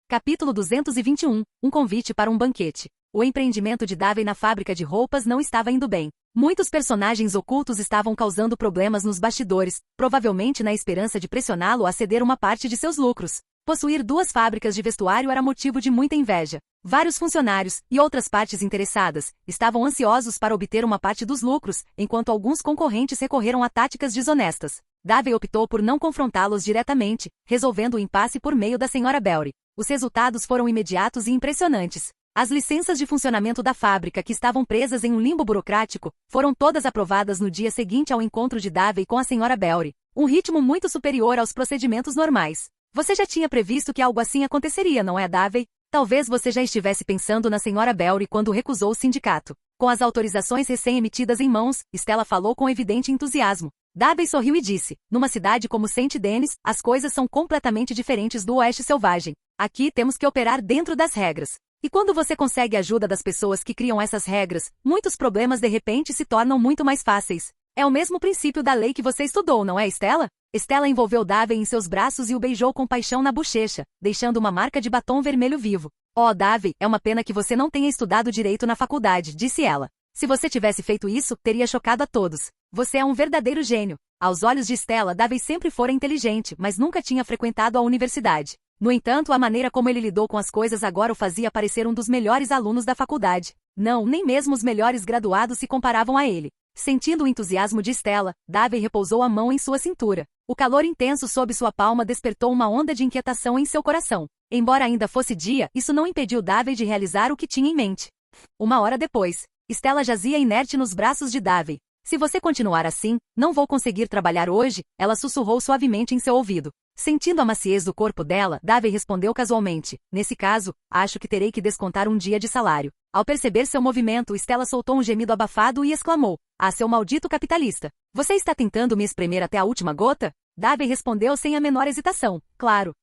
Speaker 1: Capítulo 221. Um convite para um banquete. O empreendimento de Davey na fábrica de roupas não estava indo bem. Muitos personagens ocultos estavam causando problemas nos bastidores, provavelmente na esperança de pressioná-lo a ceder uma parte de seus lucros. Possuir 2 fábricas de vestuário era motivo de muita inveja. Vários funcionários, e outras partes interessadas, estavam ansiosos para obter uma parte dos lucros, enquanto alguns concorrentes recorreram a táticas desonestas. Davey optou por não confrontá-los diretamente, resolvendo o impasse por meio da senhora Belry. Os resultados foram imediatos e impressionantes. As licenças de funcionamento da fábrica, que estavam presas em um limbo burocrático, foram todas aprovadas no dia seguinte ao encontro de Davey com a senhora Belry. Um ritmo muito superior aos procedimentos normais. Você já tinha previsto que algo assim aconteceria, não é, Davey? Talvez você já estivesse pensando na senhora Belry quando recusou o sindicato. Com as autorizações recém-emitidas em mãos, Stella falou com evidente entusiasmo. Davey sorriu e disse, numa cidade como Saint Denis, as coisas são completamente diferentes do oeste selvagem. Aqui temos que operar dentro das regras. E quando você consegue a ajuda das pessoas que criam essas regras, muitos problemas de repente se tornam muito mais fáceis. É o mesmo princípio da lei que você estudou, não é, Stella? Stella envolveu Davey em seus braços e o beijou com paixão na bochecha, deixando uma marca de batom vermelho vivo. Oh, Davey, é uma pena que você não tenha estudado direito na faculdade, disse ela. Se você tivesse feito isso, teria chocado a todos. Você é um verdadeiro gênio. Aos olhos de Stella, Davey sempre fora inteligente, mas nunca tinha frequentado a universidade. No entanto, a maneira como ele lidou com as coisas agora o fazia parecer um dos melhores alunos da faculdade. Não, nem mesmo os melhores graduados se comparavam a ele. Sentindo o entusiasmo de Stella, Davey repousou a mão em sua cintura. O calor intenso sob sua palma despertou uma onda de inquietação em seu coração. Embora ainda fosse dia, isso não impediu Davey de realizar o que tinha em mente. Uma hora depois, Stella jazia inerte nos braços de Davey. Se você continuar assim, não vou conseguir trabalhar hoje, ela sussurrou suavemente em seu ouvido. Sentindo a maciez do corpo dela, Davey respondeu casualmente. Nesse caso, acho que terei que descontar um dia de salário. Ao perceber seu movimento, Stella soltou um gemido abafado e exclamou. Ah, seu maldito capitalista. Você está tentando me espremer até a última gota? Davey respondeu sem a menor hesitação. Claro.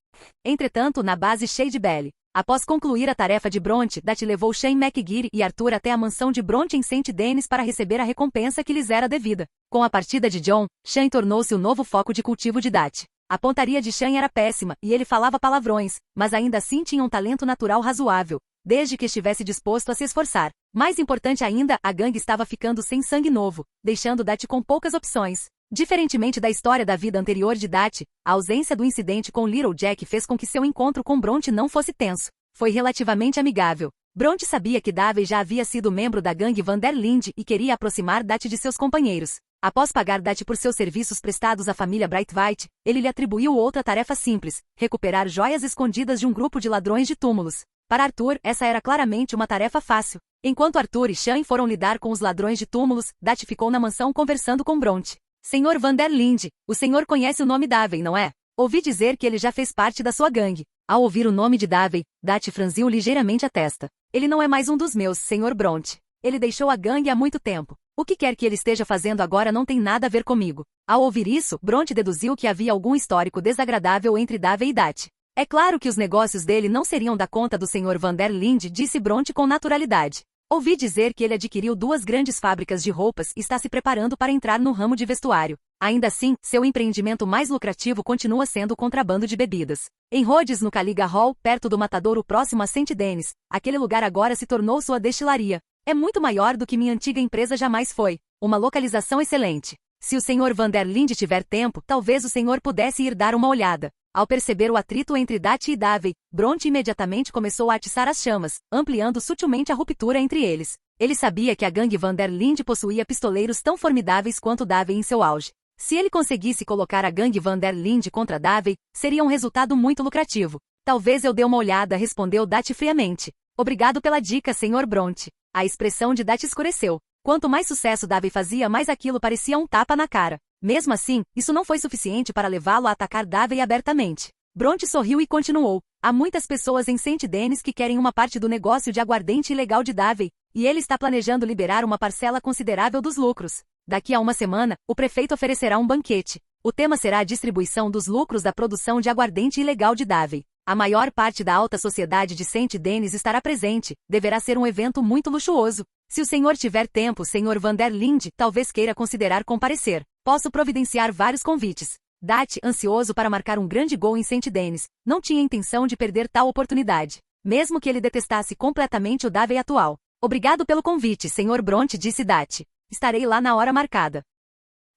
Speaker 1: Entretanto, na base Shade Belly. Após concluir a tarefa de Bronte, Dati levou Shane McGeary e Arthur até a mansão de Bronte em St. Denis para receber a recompensa que lhes era devida. Com a partida de John, Shane tornou-se o novo foco de cultivo de Dati. A pontaria de Shane era péssima e ele falava palavrões, mas ainda assim tinha um talento natural razoável, desde que estivesse disposto a se esforçar. Mais importante ainda, a gangue estava ficando sem sangue novo, deixando Dati com poucas opções. Diferentemente da história da vida anterior de Dati, a ausência do incidente com Little Jack fez com que seu encontro com Bronte não fosse tenso. Foi relativamente amigável. Bronte sabia que Davey já havia sido membro da gangue Van der Linde e queria aproximar Dati de seus companheiros. Após pagar Dati por seus serviços prestados à família Brightwhite, ele lhe atribuiu outra tarefa simples, recuperar joias escondidas de um grupo de ladrões de túmulos. Para Arthur, essa era claramente uma tarefa fácil. Enquanto Arthur e Shane foram lidar com os ladrões de túmulos, Dati ficou na mansão conversando com Bronte. Senhor Van der Linde, o senhor conhece o nome Davey, não é? Ouvi dizer que ele já fez parte da sua gangue. Ao ouvir o nome de Davey, Dati franziu ligeiramente a testa. Ele não é mais um dos meus, Sr. Bronte. Ele deixou a gangue há muito tempo. O que quer que ele esteja fazendo agora não tem nada a ver comigo. Ao ouvir isso, Bronte deduziu que havia algum histórico desagradável entre Davey e Dati. É claro que os negócios dele não seriam da conta do Sr. Van der Linde, disse Bronte com naturalidade. Ouvi dizer que ele adquiriu 2 grandes fábricas de roupas e está se preparando para entrar no ramo de vestuário. Ainda assim, seu empreendimento mais lucrativo continua sendo o contrabando de bebidas. Em Rhodes, no Caliga Hall, perto do matadouro próximo a St. Denis, aquele lugar agora se tornou sua destilaria. É muito maior do que minha antiga empresa jamais foi. Uma localização excelente. Se o Sr. Van der Linde tiver tempo, talvez o senhor pudesse ir dar uma olhada. Ao perceber o atrito entre Dati e Davey, Bronte imediatamente começou a atiçar as chamas, ampliando sutilmente a ruptura entre eles. Ele sabia que a gangue Van der Linde possuía pistoleiros tão formidáveis quanto Davey em seu auge. Se ele conseguisse colocar a gangue Van der Linde contra Davey, seria um resultado muito lucrativo. Talvez eu dê uma olhada, respondeu Dati friamente. Obrigado pela dica, Sr. Bronte. A expressão de Dati escureceu. Quanto mais sucesso Davey fazia, mais aquilo parecia um tapa na cara. Mesmo assim, isso não foi suficiente para levá-lo a atacar Davey abertamente. Bronte sorriu e continuou. Há muitas pessoas em St. Denis que querem uma parte do negócio de aguardente ilegal de Davey, e ele está planejando liberar uma parcela considerável dos lucros. Daqui a uma semana, o prefeito oferecerá um banquete. O tema será a distribuição dos lucros da produção de aguardente ilegal de Davey. A maior parte da alta sociedade de St. Denis estará presente. Deverá ser um evento muito luxuoso. Se o senhor tiver tempo, Sr. Van der Linde, talvez queira considerar comparecer. Posso providenciar vários convites. Dati, ansioso para marcar um grande gol em St. Denis, não tinha intenção de perder tal oportunidade. Mesmo que ele detestasse completamente o Davey atual. Obrigado pelo convite, Sr. Bronte, disse Dati. Estarei lá na hora marcada.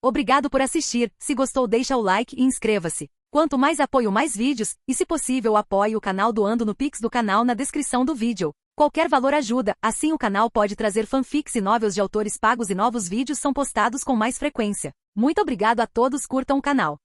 Speaker 1: Obrigado por assistir. Se gostou, deixa o like e inscreva-se. Quanto mais apoio, mais vídeos, e se possível apoie o canal doando no Pix do canal na descrição do vídeo. Qualquer valor ajuda, assim o canal pode trazer fanfics e novels de autores pagos e novos vídeos são postados com mais frequência. Muito obrigado a todos, curtam o canal.